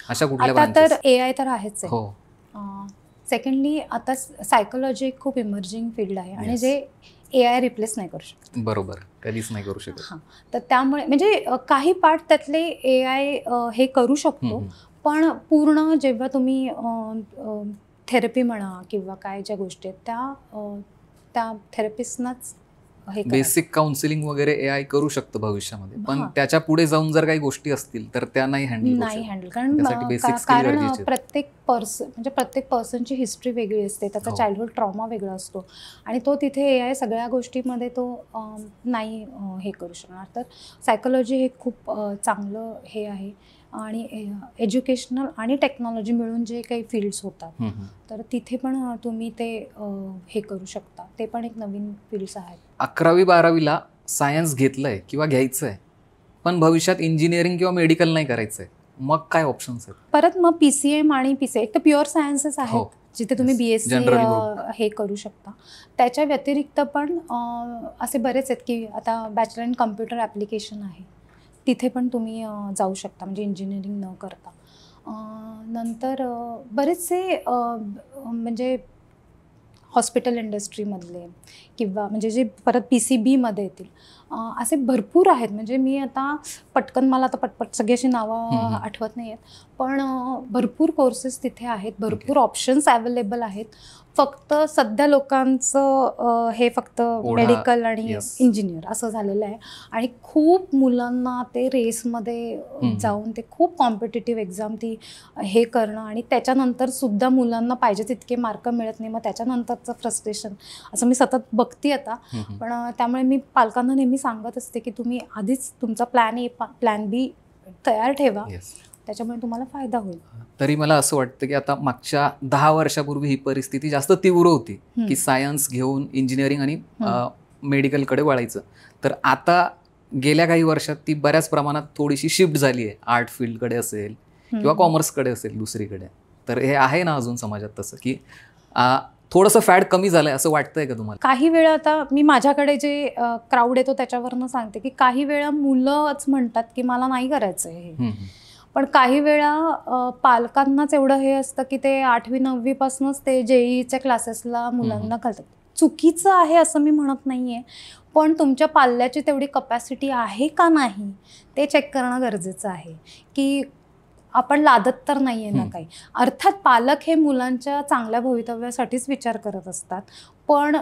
अशा कुठल्या ब्रांचेस? तर AI तर आहेच आहे. सेकंडली आता सायकोलॉजी एक खूप इमर्जिंग फील्ड आहे, आणि जे AI रिप्लेस नाही करू शकत. बरोबर, कधीच नाही करू शकत. तर त्यामुळे म्हणजे काही पार्ट त्यातले AI हे करू शकतो, पण पूर्ण जेव्हा तुम्ही थेरपी म्हणा किंवा काय ज्या गोष्टी आहेत त्या थेरपिस्टनाच बेसिक काउन्सिलिंग वगैरे AI करू शकतं भविष्यामध्ये, पण त्याच्या पुढे जाऊन जर काही गोष्टी असतील तर त्या नाही हँडल. कारण प्रत्येक पर्सनची हिस्ट्री वेगळी असते, त्याचा चाइल्डहुड ट्रॉमा वेगळा असतो, आणि तो तिथे AI सगळ्या गोष्टीमध्ये तो नाही हे करू शकणार. तर सायकोलॉजी हे खूप चांगलं हे आहे, आणि एज्युकेशनल आणि टेक्नॉलॉजी मिळून जे काही फील्ड्स होतात तर तिथे पण तुम्ही ते हे करू शकता. ते पण एक नवीन फील्ड्स आहेत. 11वी-12वीला सायन्स घेतलंय किंवा घ्यायचंय, पण भविष्यात इंजिनिअरिंग किंवा मेडिकल नाही करायचंय, मग काय ऑप्शन्स आहेत? परत मग PCM आणि PCA, एक तर प्युअर सायन्सेस आहेत जिथे तुम्ही BSc हे करू शकता. त्याच्या व्यतिरिक्त पण असे बरेच आहेत की आता बॅचलर इन कम्प्युटर ॲप्लिकेशन आहे, तिथे पण तुम्ही जाऊ शकता, म्हणजे इंजिनिअरिंग न करता. नंतर बरेचसे म्हणजे हॉस्पिटल इंडस्ट्रीमधले किंवा म्हणजे जे परत PCBमध्ये येतील असे भरपूर आहेत. म्हणजे मी आता पटकन मला आता पटपट सगळी अशी नावं आठवत नाही आहेत, पण भरपूर कोर्सेस तिथे आहेत, भरपूर ऑप्शन्स अवेलेबल आहेत. फक्त सध्या लोकांचं हे फक्त मेडिकल आणि इंजिनियर असं झालेलं आहे, आणि खूप मुलांना ते रेसमध्ये जाऊन ते खूप कॉम्पिटिटिव्ह एक्झाम ती हे करणं, आणि त्याच्यानंतर सुद्धा मुलांना पाहिजे तितके मार्क मिळत नाही, मग त्याच्यानंतरचं फ्रस्ट्रेशन असं मी सतत बघते आता. पण त्यामुळे मी पालकांना नेहमी सांगत असते की तुम्ही आधीच तुमचा प्लॅन A प्लॅन B तयार ठेवा, त्याच्यामुळे तुम्हाला फायदा होईल. तरी मला असं वाटतं की आता मागच्या 10 वर्षापूर्वी ही परिस्थिती जास्त तीव्र होती की सायन्स घेऊन इंजिनिअरिंग आणि मेडिकलकडे वळायचं, तर आता गेल्या काही वर्षात ती बऱ्याच प्रमाणात थोडीशी शिफ्ट झाली आहे. आर्ट फील्डकडे असेल किंवा कॉमर्सकडे असेल दुसरीकडे, तर हे आहे ना अजून समाजात तसं की थोडंसं फॅड कमी झालंय असं वाटतंय का तुम्हाला? काही वेळा आता मी माझ्याकडे जे क्राऊड येतो त्याच्यावरनं सांगते की काही वेळा मुलंच म्हणतात की मला नाही करायचं हे, पण काही वेळा पालकांनाच एवढं हे असतं की ते 8वी-9वी पासूनच ते JEEच्या क्लासेसला मुलांना घालतात. चुकीचं आहे असं मी म्हणत नाहीये, पण तुमच्या पाल्याची तेवढी कपॅसिटी आहे का नाही ते चेक करणं गरजेचं आहे की आपण लादत तर नाहीये ना काही. अर्थात पालक हे मुलांच्या चांगल्या भवितव्यासाठीच विचार करत असतात, पण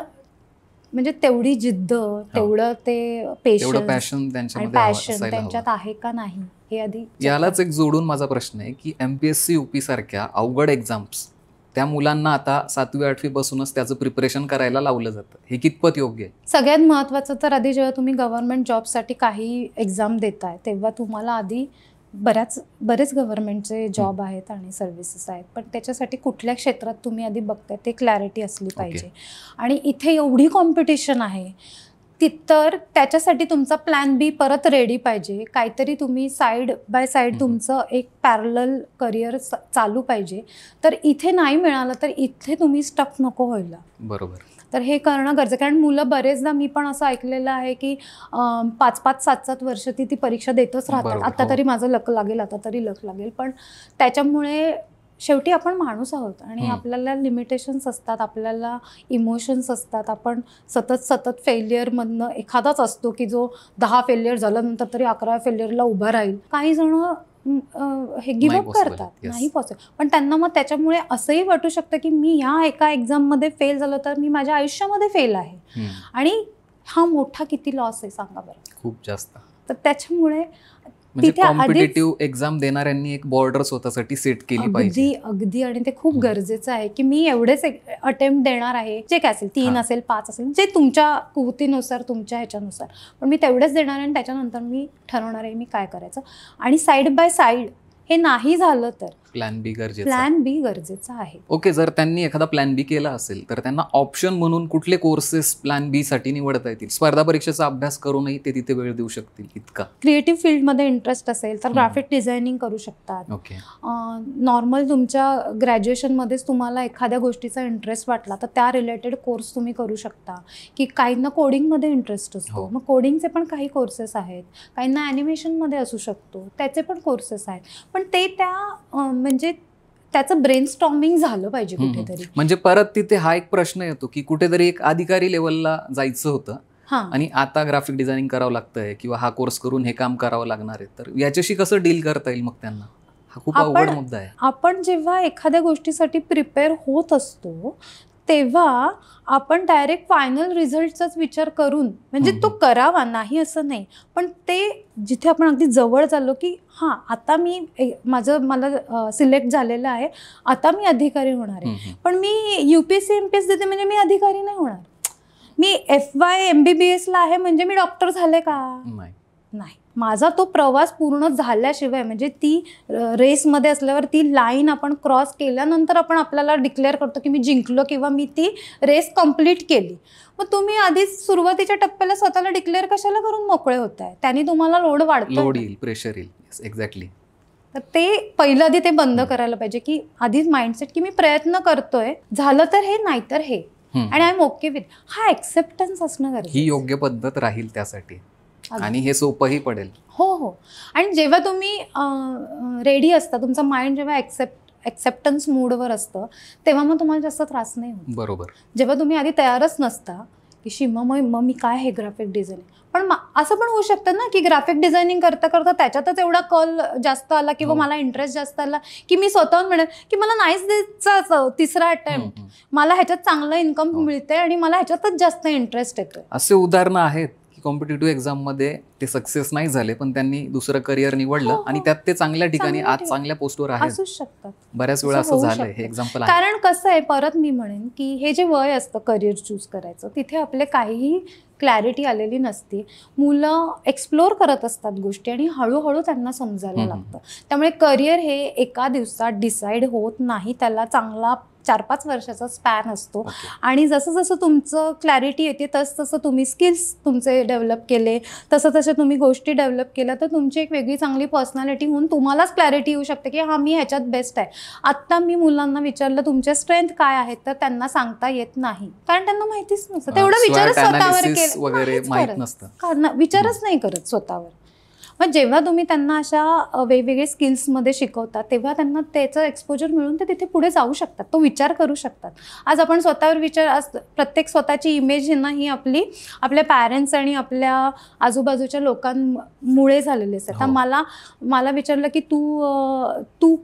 म्हणजे तेवढी जिद्द, तेवढं ते पॅशन त्यांच्यात आहे का नाही हे आधी. यालाच एक जोडून माझा प्रश्न आहे की MPSC UP सारख्या अवघड एक्झाम्स त्या मुलांना आता 7वी-8वी पासूनच त्याचं प्रिपरेशन करायला लावलं जातं, हे कितपत योग्य आहे? सगळ्यात महत्त्वाचं तर आधी जेव्हा तुम्ही गव्हर्नमेंट जॉबसाठी काही एक्झाम देताय तेव्हा तुम्हाला आधी बरेच गव्हर्नमेंटचे जॉब आहेत आणि सर्व्हिसेस आहेत, पण त्याच्यासाठी कुठल्या क्षेत्रात तुम्ही आधी बघताय ते क्लॅरिटी असली पाहिजे. आणि इथे एवढी कॉम्पिटिशन आहे तर त्याच्यासाठी तुमचा प्लॅन बी परत रेडी पाहिजे. काहीतरी तुम्ही साईड बाय साईड तुमचं एक पॅरलल करिअर चालू पाहिजे. तर इथे नाही मिळालं तर इथे तुम्ही स्टक नको व्हायला. बरोबर. तर हे करणं गरजेचं, कारण मुलं बरेचदा मी पण असं ऐकलेलं आहे की 5-5, 7-7 वर्ष ती परीक्षा देतच राहतात. आता तरी माझं लक लागेल, आता तरी लक लागेल, पण त्याच्यामुळे शेवटी आपण माणूस आहोत आणि आपल्याला लिमिटेशन्स असतात, आपल्याला इमोशन्स असतात. आपण सतत फेल्युअरमधनं एखादाच असतो की जो 10 फेल्युअर झाल्यानंतर तरी 11व्या फेल्युअरला उभा राहील. काही जण हे गिव्हअप करतात, नाही पॉसिबल. पण त्यांना मग त्याच्यामुळे असंही वाटू शकतं की मी ह्या एका एक्झाममध्ये फेल झालो तर मी माझ्या आयुष्यामध्ये फेल आहे, आणि हा मोठा किती लॉस आहे सांगा बरं. खूप जास्त. तर त्याच्यामुळे कॉम्पिटिटिव्ह एक्झाम देणाऱ्यांनी एक बॉर्डर स्वतःसाठी सेट केली पाहिजे. अगदी. आणि ते खूप गरजेचं आहे की मी एवढेच अटेम्प्ट देणार आहे, जे काय असेल 3 असेल 5 असेल, जे तुमच्या कुवतीनुसार तुमच्या ह्याच्यानुसार, पण मी तेवढेच देणार आहे आणि त्याच्यानंतर मी ठरवणार आहे मी काय करायचं. आणि साईड बाय साईड हे नाही झालं तर प्लॅन बी गरजेचा आहे. ओके, जर त्यांनी एखादा प्लॅन बी केला असेल तर त्यांना ऑप्शन म्हणून कुठले कोर्सेस प्लॅन बी साठी निवडता येतील? स्पर्धा परीक्षेचा अभ्यास करूनही ते तिथे वेळ देऊ शकतील इतका? क्रिएटिव्ह फील्डमध्ये इंटरेस्ट असेल तर ग्राफिक डिझायनिंग करू शकतात. नॉर्मल तुमच्या ग्रॅज्युएशनमध्येच तुम्हाला एखाद्या गोष्टीचा इंटरेस्ट वाटला तर त्या रिलेटेड कोर्स तुम्ही करू शकता. की काहींना कोडिंगमध्ये इंटरेस्ट असतो, मग कोडिंगचे पण काही कोर्सेस आहेत. काहींना ॲनिमेशनमध्ये असू शकतो, त्याचे पण कोर्सेस आहेत. पण ते त्या म्हणजे त्याचं ब्रेनस्टॉर्मिंग झालं पाहिजे कुठेतरी. म्हणजे परत तिथे हा एक प्रश्न येतो की कुठेतरी एक अधिकारी लेवलला जायचं होतं आणि आता ग्राफिक डिझायनिंग करावं लागतंय किंवा हा कोर्स करून हे काम करावं लागणार आहे, तर याच्याशी कसं डील करता येईल मग त्यांना? हा खूप अवघड मुद्दा आहे. आपण जेव्हा एखाद्या गोष्टीसाठी प्रिपेअर होत असतो तेव्हा आपण डायरेक्ट फायनल रिझल्टचाच विचार करून, म्हणजे तो करावा नाही असं नाही, पण ते जिथे आपण अगदी जवळ झालो की आता मी मला सिलेक्ट झालेलं आहे, आता मी अधिकारी होणार आहे. पण मी UPSC MPSC देते म्हणजे मी अधिकारी नाही होणार. मी FY MBBS ला आहे म्हणजे मी डॉक्टर झाले का? नाही. माझा तो प्रवास पूर्ण झाल्याशिवाय, म्हणजे ती रेसमध्ये असल्यावर ती लाईन आपण क्रॉस केल्यानंतर आपण आपल्याला डिक्लेअर करतो की मी जिंकलो किंवा मी ती रेस कंप्लीट केली. मग तुम्ही आधीच सुरुवातीच्या टप्प्याला स्वतःला डिक्लेअर कशाला करून मोकळे होताय? त्याने तुम्हाला लोड येईल, प्रेशर येईल. एक्झॅक्टली. तर ते पहिलं आधी ते बंद करायला पाहिजे की आधीच माइंडसेट की मी प्रयत्न करतोय, झालं तर हे, नाही तर हे, आणि आय एम ओके विथ. हा ऍक्सेप्टन्स असणं गरजेचं. ही योग्य पद्धत राहील त्यासाठी आणि हे सोपंही पडेल. हो. आणि जेव्हा तुम्ही रेडी असता, तुमचा माइंड जेव्हा ऍक्सेप्टन्स मूडवर असतं तेव्हा मग तुम्हाला जास्त त्रास नाही होत. बरोबर. जेव्हा तुम्ही आधी तयारच नसता की मग मी काय हे ग्राफिक डिझायनिंग, पण असं पण होऊ शकतं ना की ग्राफिक डिझायनिंग करता करता त्याच्यातच एवढा कल जास्त आला किंवा मला इंटरेस्ट जास्त आला की मी स्वतःहून म्हणेन की मला नाहीच द्यायचा 3रा अटेम्प्ट, मला ह्याच्यात चांगलं इन्कम मिळते आणि मला ह्याच्यातच जास्त इंटरेस्ट येतोय. असे उदाहरणं आहेत की कॉम्पिटिटिव्ह एक्झाममध्ये ते सक्सेस नाही झाले पण त्यांनी दुसरं करिअर निवडलं आणि त्यात ते चांगल्या ठिकाणी आज चांगल्या पोस्टवर आहेत. असू शकतात. बऱ्याच वेळा असं झालंय, हे एक्झाम्पल आहे. कारण कसं आहे, परत मी म्हणेन की हे जे वय असतं करिअर चूज करायचं, तिथे आपले काहीही क्लॅरिटी आलेली नसते. मुलं एक्सप्लोर करत असतात गोष्टी आणि हळूहळू त्यांना समजायला लागतं. त्यामुळे करिअर हे एका दिवसात डिसाईड होत नाही. त्याला चांगला 4-5 वर्षाचा स्पॅन असतो. Okay. आणि जसं जसं तुमचं क्लॅरिटी येते तसं तुम्ही स्किल्स तुमचे डेव्हलप केले, तसं तुम्ही गोष्टी डेव्हलप केल्या, तर तुमची एक वेगळी चांगली पर्सनॅलिटी होऊन तुम्हालाच क्लॅरिटी येऊ शकते की हा मी ह्याच्यात बेस्ट आहे. आत्ता मी मुलांना विचारलं तुमच्या स्ट्रेंथ काय आहेत, तर त्यांना सांगता येत नाही, कारण त्यांना माहितीच नसतं. तेवढं विचारच स्वतःवर वगैरे माहित नसतं, कारण विचारच नाही करत स्वतःवर. मग जेव्हा तुम्ही त्यांना अशा वेगवेगळे स्किल्समध्ये शिकवता, तेव्हा त्यांना त्याचं एक्सपोजर मिळून ते तिथे पुढे जाऊ शकतात, तो विचार करू शकतात. आज आपण स्वतःवर आज प्रत्येक स्वतःची इमेज ना ही आपल्या पॅरेंट्स आणि आपल्या आजूबाजूच्या लोकांमुळे झालेली असते. तर मला विचारलं की तू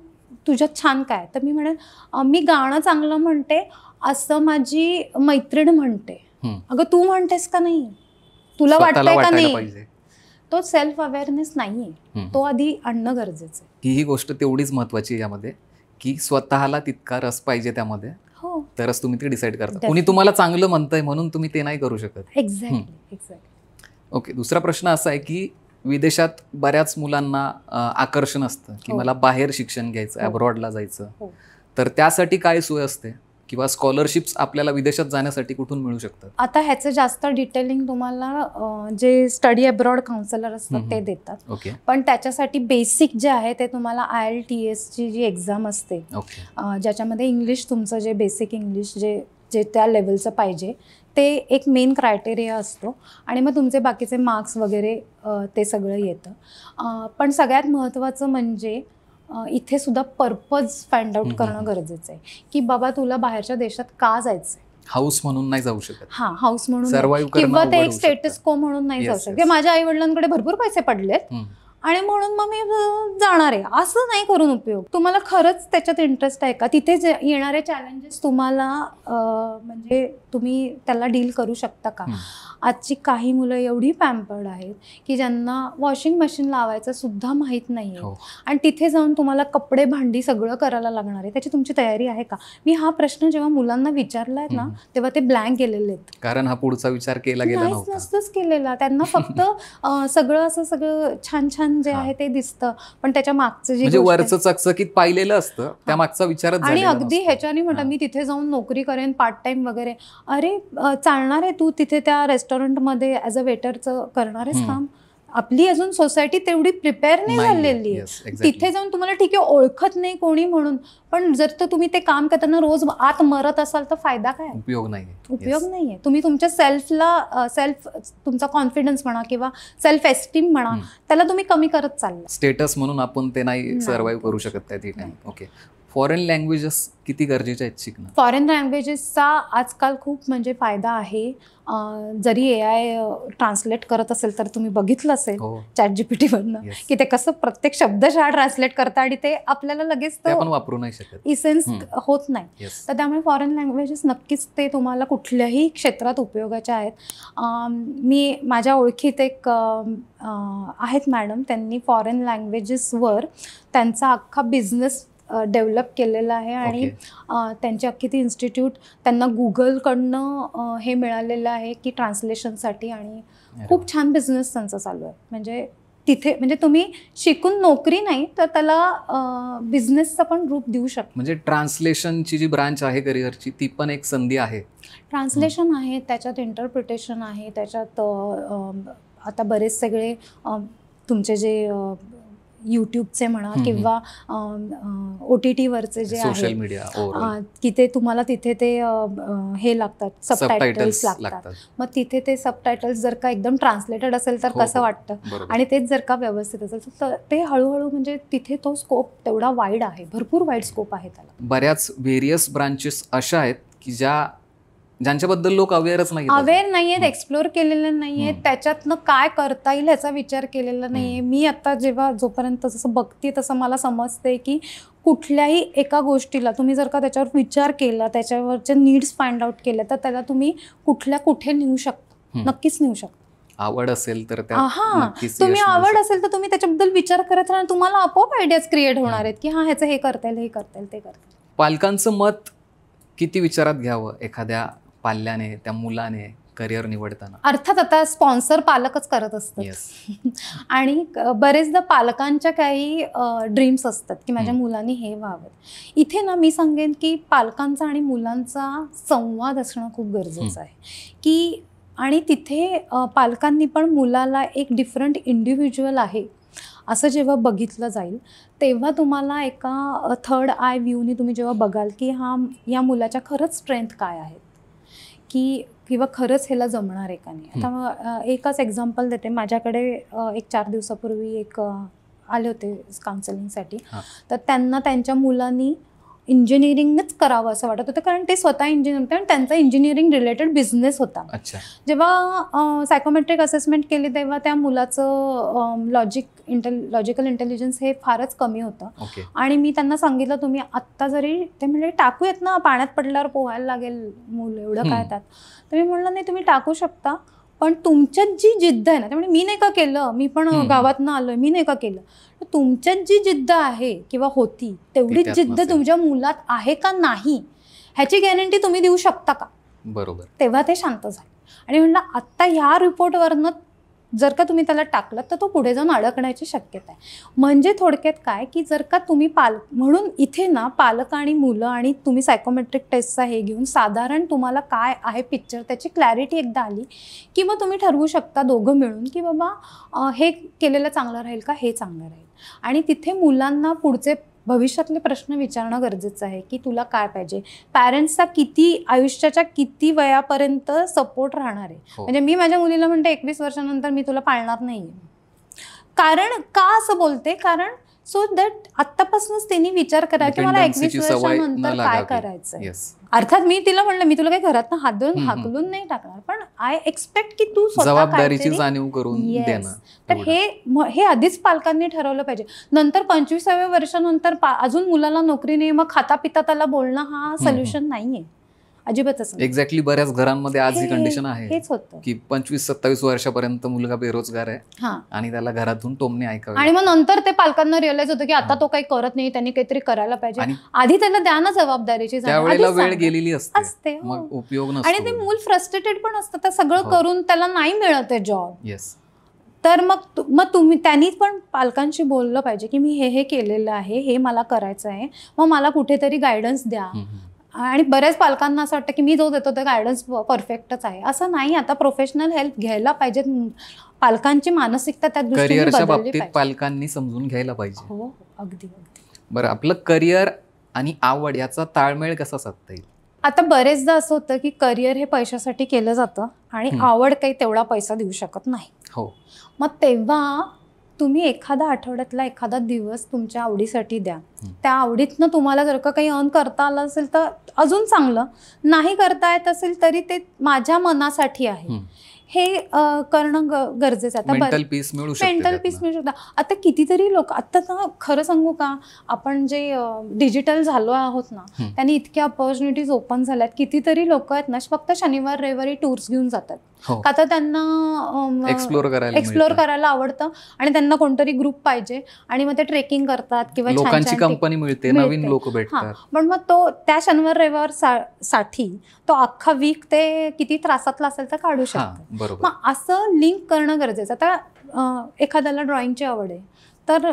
तुझ्यात छान काय, तर मी म्हणेन मी गाणं चांगलं म्हणते असं माझी मैत्रीण म्हणते. अगं तू म्हणतेस का नाही, तुला वाटतंय का नाही, तो सेल्फ अवेअरनेस नाहीये, तो आधी आणणं गरजेचं आहे. ही गोष्ट तेवढीच महत्वाची आहे यामध्ये, की स्वतःला तितका रस पाहिजे त्यामध्ये, तरच तुम्ही ते डिसाईड करता. कुणी तुम्हाला चांगलं म्हणतंय म्हणून तुम्ही ते नाही करू शकत. एक्झॅक्टली. ओके, दुसरा प्रश्न असा आहे की विदेशात बऱ्याच मुलांना आकर्षण असतं की मला बाहेर शिक्षण घ्यायचं, अब्रॉडला जायचं, तर त्यासाठी काय सोय असते किंवा स्कॉलरशिप्स आपल्याला विदेशात जाण्यासाठी कुठून मिळू शकतात? आता ह्याचं जास्त डिटेलिंग तुम्हाला जे स्टडी अब्रॉड काउन्सिलर असतात ते देतात. ओके. पण त्याच्यासाठी बेसिक जे आहे ते तुम्हाला IELTS ची जी एक्झाम असते, ज्याच्यामध्ये इंग्लिश तुमचं जे बेसिक इंग्लिश जे त्या लेवलचं पाहिजे ते एक मेन क्रायटेरिया असतो. आणि मग तुमचे बाकीचे मार्क्स वगैरे ते सगळं येतं. पण सगळ्यात महत्त्वाचं म्हणजे इथे सुद्धा पर्पज फाइंड आउट करणं गरजेचं आहे की बाबा तुला बाहेरच्या देशात का जायचंय. हाऊस म्हणून नाही जाऊ शकत. हाऊस म्हणून किंवा ते एक स्टेटस को म्हणून नाही जाऊ शकत. माझ्या आई वडिलांकडे भरपूर पैसे पडलेत आणि म्हणून मग मी जाणार आहे, असं नाही करून उपयोग. तुम्हाला खरंच त्याच्यात इंटरेस्ट आहे का, तिथे येणारे चॅलेंजेस तुम्हाला म्हणजे तुम्ही त्याला डील करू शकता का. आजची काही मुलं एवढी पॅम्पर्ड आहेत की ज्यांना वॉशिंग मशीन लावायचं सुद्धा माहीत नाही आहे, आणि तिथे जाऊन तुम्हाला कपडे भांडी सगळं करायला लागणार आहे, त्याची तुमची तयारी आहे का. मी हा प्रश्न जेव्हा मुलांना विचारलाय ना तेव्हा ते ब्लँक गेलेले आहेत, कारण हा पुढचा विचार केला गेला नसतंच केलेला. त्यांना फक्त सगळं असं सगळं छान छान जे आहे ते दिसतं, पण त्याच्या मागचं जे वरचं चकचकीत पाहिलेलं असतं त्या मागचा विचार. आणि अगदी ह्याच्याने म्हटलं मी तिथे जाऊन नोकरी करेन पार्ट टाइम वगैरे, अरे चालणार आहे तू तिथे त्या रेस्टॉरंटमध्ये ॲज अ वेटरचं करणार आहेस काम. आपली अजून सोसायटी तेवढी प्रिपेअर नाही झालेली आहे. तिथे जाऊन तुम्हाला ठीक आहे ओळखत नाही कोणी म्हणून, पण जर तर तुम्ही ते काम करताना रोज आत मरत असाल तर फायदा काय, उपयोग नाहीये. तुम्ही तुमच्या सेल्फ तुमचा कॉन्फिडन्स म्हणा किंवा सेल्फ एस्टीम म्हणा त्याला तुम्ही कमी करत चालला. स्टेटस म्हणून आपण ते नाही सर्व्हाइव्ह करू शकत त्या ठिकाणी. ओके, फॉरेन लँग्वेजेस किती गरजेच्या आहेत शिकणं? फॉरेन लँग्वेजेसचा आजकाल खूप म्हणजे फायदा आहे. जरी AI ट्रान्सलेट करत असेल तर तुम्ही बघितलं असेल ChatGPT-वरनं की ते कसं प्रत्येक शब्दशः ट्रान्सलेट करतं आणि ते आपल्याला लगेच आपण वापरू नाही शकत, इसेन्स होत नाही. तर त्यामुळे फॉरेन लँग्वेजेस नक्कीच ते तुम्हाला कुठल्याही क्षेत्रात उपयोगाच्या आहेत. मी माझ्या ओळखीत एक आहेत मॅडम, त्यांनी फॉरेन लँग्वेजेसवर त्यांचा अख्खा बिझनेस डेव्हलप केलेला आहे आणि त्यांची अख्खी ती इन्स्टिट्यूट त्यांना गुगलकडनं हे मिळालेलं आहे की ट्रान्सलेशनसाठी, आणि खूप छान बिझनेस त्यांचा चालू आहे. म्हणजे तिथे म्हणजे तुम्ही शिकून नोकरी नाही तर त्याला बिझनेसचं पण रूप देऊ शकता. म्हणजे ट्रान्सलेशनची जी ब्रांच आहे करिअरची ती पण एक संधी आहे. ट्रान्सलेशन आहे, त्याच्यात इंटरप्रिटेशन आहे, त्याच्यात आता बरेच सगळे तुमचे जे यूट्यूबचे म्हणा किंवा OTT-वरचे जे सोशल मीडिया की ते तुम्हाला तिथे ते हे लागतात, सबटायटल्स लागतात. मग तिथे ते सबटायटल्स जर का एकदम ट्रान्सलेटेड असेल तर कसं वाटतं, आणि तेच जर का व्यवस्थित असेल तर ते हळूहळू म्हणजे तिथे तो स्कोप तेवढा वाईड आहे, भरपूर वाईड स्कोप आहे त्याला. बऱ्याच व्हेरियस ब्रांचेस अशा आहेत की ज्यांच्याबद्दल लोक अवेअर नाहीयेत, एक्सप्लोर केलेलं नाहीये, त्याच्यातनं काय करता येईल ह्याचा विचार केलेला नाहीये. मी आता जोपर्यंत जसं बघते तसं मला समजते की कुठल्याही एका गोष्टीला तुम्ही जर का त्याच्यावर विचार केला, त्याच्यावरचे नीड्स फाइंड आउट केले, तर त्याला तुम्ही कुठे नेऊ शकता, नक्कीच नेऊ शकता. आवड असेल तर तुम्ही आवड असेल तर तुम्ही त्याच्याबद्दल विचार करत राहा, तुम्हाला आपोआप आयडियाज क्रिएट होणार आहेत की ह्याचं हे करता येईल, हे करता येईल, ते करता येईल. पालकांचं मत किती विचारात घ्यावं एखाद्या पाल्याने, त्या मुलाने करिअर निवडताना? अर्थात आता स्पॉन्सर पालकच करत असतात. येस. आणि बरेचदा पालकांच्या काही ड्रीम्स असतात की माझ्या मुलांनी हे व्हावं. इथे ना मी सांगेन की पालकांचा आणि मुलांचा संवाद असणं खूप गरजेचं आहे की, आणि तिथे पालकांनी पण मुलाला एक डिफरंट इंडिव्हिज्युअल आहे असं जेव्हा बघितलं जाईल, तेव्हा तुम्हाला एका थर्ड आय व्ह्यूनी तुम्ही जेव्हा बघाल की या मुलाच्या खरंच स्ट्रेंथ काय आहेत, की किंवा खरंच ह्याला जमणार आहे का नाही. आता एकच एक्झाम्पल देते. माझ्याकडे एक 4 दिवसापूर्वी एक आले होते काउन्सिलिंगसाठी. तर त्यांना त्यांच्या मुलांनी इंजिनिअरिंगच करावं असं वाटत होतं, कारण ते स्वतः इंजिनियर होते आणि त्यांचा इंजिनिअरिंग रिलेटेड बिझनेस होता. जेव्हा सायकोमेट्रिक असेसमेंट केली तेव्हा त्या मुलाचं लॉजिकल इंटेलिजन्स हे फारच कमी होतं. आणि मी त्यांना सांगितलं तुम्ही आत्ता जरी, ते म्हणजे टाकूयात ना, पाण्यात पडल्यावर पोहायला लागेल मूल, एवढं काय त्यात. तर मी म्हणलं नाही तुम्ही टाकू शकता, पण तुमच्यात जी जिद्द आहे ना, त्यामुळे मी नाही का केलं, मी पण गावातनं आलोय, मी नाही का केलं, तुमच्यात जी जिद्द आहे किंवा होती तेवढीच जिद्द तुमच्या मुलात आहे का नाही ह्याची गॅरंटी तुम्ही देऊ शकता का. बरोबर. तेव्हा ते शांत झाले आणि म्हणलं आत्ता ह्या रिपोर्टवरनं जर का तुम्ही त्याला टाकलं तर तो पुढे जाऊन अडकण्याची शक्यता आहे. म्हणजे थोडक्यात काय की जर का तुम्ही म्हणून इथे ना पालक आणि मुलं आणि तुम्ही सायकोमेट्रिक टेस्टचा हे घेऊन साधारण तुम्हाला काय आहे पिक्चर त्याची क्लॅरिटी एकदा आली की मग तुम्ही ठरवू शकता दोघं मिळून की बाबा हे केलेलं चांगलं राहील का, हे चांगलं राहील. आणि तिथे मुलांना पुढचे भविष्यातले प्रश्न विचारणं गरजेचं आहे की तुला काय पाहिजे, पॅरेंट्सचा किती आयुष्याच्या किती वयापर्यंत सपोर्ट राहणार आहे. म्हणजे मी माझ्या मुलीला म्हणते 21 वर्षानंतर मी तुला पाळणार नाहीये. कारण का असं बोलते, कारण सो दॅट आत्तापासूनच त्यांनी विचार करा की मला 21 वर्षानंतर काय करायचंय. अर्थात मी तिला म्हणलं मी तुला काही घरात हात धरून हाकलून नाही टाकणार, पण आय एक्सपेक्ट की तू जबाबदारीची जाणीव करून देणं. तर हे आधीच पालकांनी ठरवलं पाहिजे. नंतर 25व्या वर्षानंतर अजून मुलाला नोकरी नाही, मग खाता पिता त्याला बोलणं हा सोल्युशन नाहीये अजिबातच. एक्झॅक्टली. बऱ्याच घरांमध्ये आज ही कंडिशन आहे हेच होतं की 25-27 वर्षापर्यंत मुलगा बेरोजगार आहे आणि त्याला घरातून टोमणे ऐकावे, आणि मग नंतर ते पालकांना रिअलाइज होतं की आता तो काही करत नाही, त्यांनी काहीतरी करायला पाहिजे. आधी त्याला द्या ना जबाबदारीची, त्यावेळेला वेळ गेलेली असते, मग उपयोग नसतो. आणि ते मूल फ्रस्ट्रेटेड पण असतं, सगळं करून त्याला नाही मिळत आहे जॉब. येस. तर मग तुम्ही त्यांनी पण पालकांशी बोललं पाहिजे की मी हे केलेलं आहे, हे मला करायचं आहे, मग मला कुठेतरी गायडन्स द्या. आणि बऱ्याच पालकांना असं वाटतं की मी जो देतो ते गायडन्स परफेक्टच आहे, असं नाही. आता प्रोफेशनल हेल्प घ्यायला पाहिजे. पालकांची मानसिकता त्या दृष्टीने करिअरच्या बाबतीत पालकांनी समजून घ्यायला पाहिजे. हो, अगदी. बरं, आपलं करिअर आणि आवड याचा ताळमेळ कसा साधता येईल? आता बरेचदा असं होतं की करिअर हे पैशासाठी केलं जातं आणि आवड काही तेवढा पैसा देऊ शकत नाही. हो. मग तेव्हा तुम्ही एखादा आठवड्यातला एखादा दिवस तुमच्या आवडीसाठी द्या. त्या आवडीतनं तुम्हाला जर का काही अर्न करता आलं असेल तर अजून चांगलं, नाही करता येत असेल तरी ते माझ्या मनासाठी आहे हे करणं गरजेचं आहे. मेंटल पीस मिळू शकतं. आता कितीतरी लोक, आता ना खरं सांगू का, आपण जे डिजिटल झालो आहोत ना, त्यांनी इतक्या ऑपॉर्च्युनिटीज ओपन झाल्यात. कितीतरी लोक आहेत ना फक्त शनिवार रविवारी टूर्स घेऊन जातात, का तर त्यांना एक्सप्लोर करायला आवडतं आणि त्यांना कोणतरी ग्रुप पाहिजे आणि मग ते ट्रेकिंग करतात किंवा लोकांची कंपनी मिळते, नवीन लोक भेटतात. पण मग तो त्या शनिवार रविवार साठी तो अख्खा वीक ते किती त्रासातला असेल तर काढू शकतो. मग असं लिंक करणं गरजेचं. आता एखाद्याला ड्रॉइंगची आवड आहे तर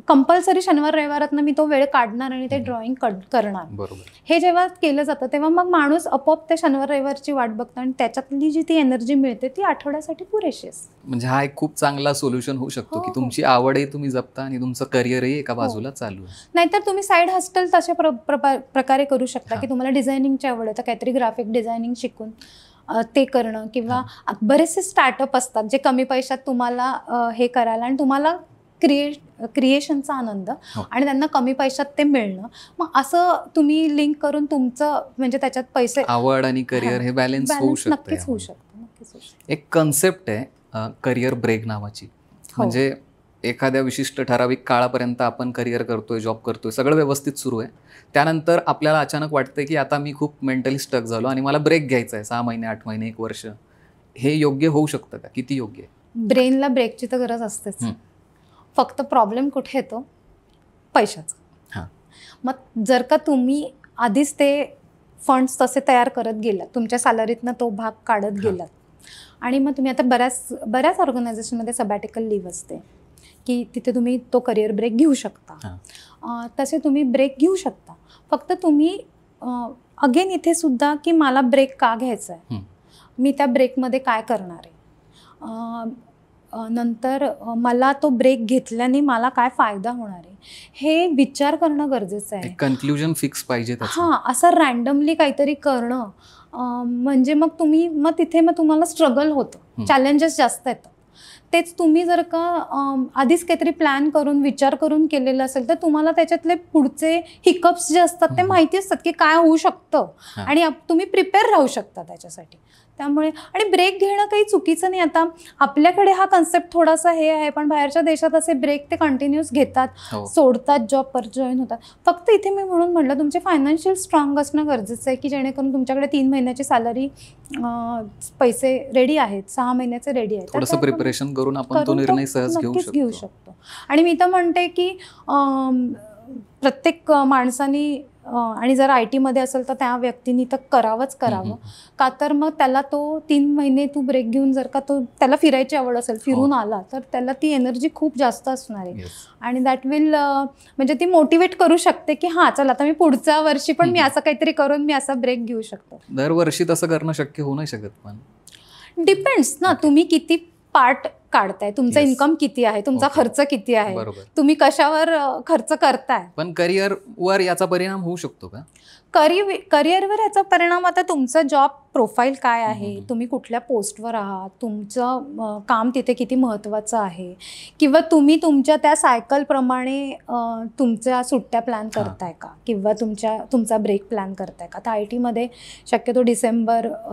कंपल्सरी शनिवार रविवारातनं मी तो वेळ काढणार आणि ते ड्रॉइंग करणार. हे जेव्हा केलं जातं तेव्हा मग माणूस आपोआप ते शनिवार रविवारची वाट बघतो आणि त्याच्यातली जी ती एनर्जी मिळते ती आठवड्यासाठी पुरेशी असते. म्हणजे हा एक खूप चांगला सोल्युशन होऊ शकतो की तुमची आवडही तुम्ही जपता आणि तुमचं करिअरही एका बाजूला चालू आहे. नाहीतर तुम्ही साईड हॉस्टेल तशा प्रकारे करू शकता की तुम्हाला डिझायनिंगची आवड आहे तर काहीतरी ग्राफिक डिझायनिंग शिकून ते करणं, किंवा बरेचसे स्टार्टअप असतात जे कमी पैशात तुम्हाला हे करायला आणि तुम्हाला क्रिएशनचा आनंद आणि त्यांना कमी पैशात ते मिळणं. मग असं तुम्ही लिंक करून तुमचं म्हणजे त्याच्यात पैसे, आवड आणि करिअर हे बॅलन्स होऊ शकतं. नक्कीच होऊ शकतं. एक कन्सेप्ट आहे करिअर ब्रेक नावाची. म्हणजे एखाद्या विशिष्ट ठराविक काळापर्यंत आपण करिअर करतोय, जॉब करतोय, सगळं व्यवस्थित सुरू आहे. त्यानंतर आपल्याला अचानक वाटतंय की आता मी खूप मेंटली स्टक झालो आणि मला ब्रेक घ्यायचा आहे, 6 महिने, 8 महिने, 1 वर्ष. हे योग्य होऊ शकतं का? किती योग्य आहे? ब्रेनला ब्रेकची तर गरज असतेच. फक्त प्रॉब्लेम कुठे येतो? पैशाचा. मग जर का तुम्ही आधीच ते फंड्स तसे तयार करत गेलात, तुमच्या सॅलरीतनं तो भाग काढत गेलात आणि मग तुम्ही आता बऱ्याच ऑर्गनायझेशनमध्ये सबॅटिकल लीव्ह असते की तिथे तुम्ही तो करिअर ब्रेक घेऊ शकता. तसे तुम्ही ब्रेक घेऊ शकता. फक्त तुम्ही अगेन इथे सुद्धा की मला ब्रेक का घ्यायचा आहे, मी त्या ब्रेकमध्ये काय करणार आहे, नंतर मला तो ब्रेक घेतल्याने मला काय फायदा होणार आहे, हे विचार करणं गरजेचं आहे. कन्क्लुजन फिक्स पाहिजे. हां, असं रँडमली काहीतरी करणं म्हणजे मग तिथे तुम्हाला स्ट्रगल होतं, चॅलेंजेस जास्त येतात. तेच तुम्ही जर का आधीच काहीतरी प्लॅन करून विचार करून केलेलं असेल तर तुम्हाला त्याच्यातले पुढचे हिकअप्स जे असतात ते माहिती असतात की काय होऊ शकतं आणि तुम्ही प्रिपेअर राहू शकता त्याच्यासाठी. त्यामुळे आणि ब्रेक घेणं काही चुकीचं नाही. आता आपल्याकडे हा कन्सेप्ट थोडासा हे आहे, पण बाहेरच्या देशात असे ब्रेक ते कंटिन्यूस घेतात, सोडतात जॉब, परत जॉईन होतात. फक्त इथे मी म्हणून म्हटलं तुमचे फायनान्शियल स्ट्रॉंग असणं गरजेचं आहे की जेणेकरून तुमच्याकडे 3 महिन्याची सॅलरी पैसे रेडी आहेत, 6 महिन्याचे रेडी आहेत, थोडंसं प्रिपरेशन करून आपण तो निर्णय सहज घेऊ शकतो. आणि मी तर म्हणते की प्रत्येक माणसानी आणि जर IT मध्ये असेल तर त्या व्यक्तीने तर करावंच करावं. का तर मग त्याला तो 3 महिने तू ब्रेक घेऊन जर का तो त्याला फिरायची आवड असेल, फिरून आला तर त्याला ती एनर्जी खूप जास्त असणार आहे आणि दॅट विल म्हणजे ती मोटिवेट करू शकते की हां चल आता मी पुढच्या वर्षी पण मी असं काहीतरी करून मी असा ब्रेक घेऊ शकतो. दरवर्षी तसं करणं शक्य होऊ नाही शकत, पण डिपेंड्स ना तुम्ही किती पार्ट काढताय, तुमचा इन्कम किती आहे, तुमचा खर्च किती आहे, तुम्ही कशावर खर्च करताय. पण करिअरवर याचा परिणाम होऊ शकतो का? करिअरवर याचा परिणाम आता तुमचं जॉब प्रोफाईल काय आहे, तुम्ही कुठल्या पोस्टवर आहात, तुमचं काम तिथे किती महत्त्वाचं आहे, किंवा तुम्ही तुमच्या त्या सायकलप्रमाणे तुमच्या सुट्ट्या प्लॅन करताय का, किंवा तुमचा ब्रेक प्लॅन करताय का. आता IT मध्ये शक्यतो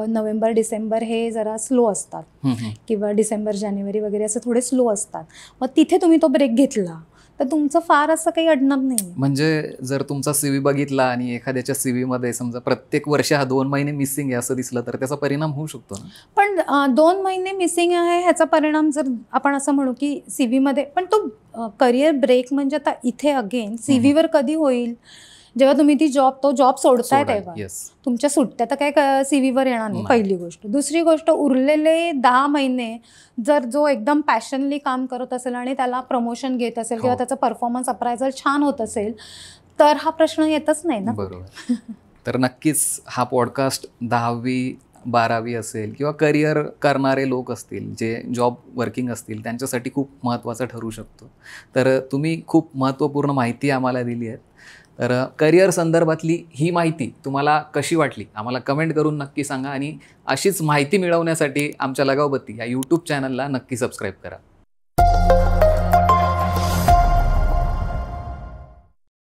नोव्हेंबर डिसेंबर हे जरा स्लो असतात किंवा डिसेंबर जानेवारी वगैरे असं थोडे स्लो असतात. मग तिथे तुम्ही तो ब्रेक घेतला तर तुमचं फार असं काही अडणार नाही. म्हणजे जर तुमचा CV बघितला आणि एखाद्याच्या CV मध्ये समजा प्रत्येक वर्ष 2 महिने मिसिंग आहे असं दिसलं तर त्याचा परिणाम होऊ शकतो ना. पण 2 महिने मिसिंग आहे ह्याचा परिणाम जर आपण असं म्हणू की CV मध्ये, पण तो करिअर ब्रेक म्हणजे आता इथे अगेन CV वर कधी होईल, जेव्हा तुम्ही तो जॉब सोडताय तेव्हा. तुमच्या सुट्ट्या तर काय CV वर येणार नाही, पहिली गोष्ट. दुसरी गोष्ट, उरलेले 10 महिने जर जो एकदम पॅशनली काम करत असेल आणि त्याला प्रमोशन घेत असेल किंवा त्याचा परफॉर्मन्स अप्रायझल छान होत असेल तर हा प्रश्न येतच नाही ना. बरोबर. तर नक्कीच हा पॉडकास्ट 10वी 12वी असेल किंवा करिअर करणारे लोक असतील, जे जॉब वर्किंग असतील, त्यांच्यासाठी खूप महत्त्वाचा ठरू शकतो. तर तुम्ही खूप महत्त्वपूर्ण माहिती आम्हाला दिली आहे. तर करिअर संदर्भातली ही माहिती तुम्हाला कशी वाटली आम्हाला कमेंट करून नक्की सांगा आणि अशीच माहिती मिळवण्यासाठी आमच्या लगावबत्ती या YouTube चॅनलला नक्की सबस्क्राईब करा.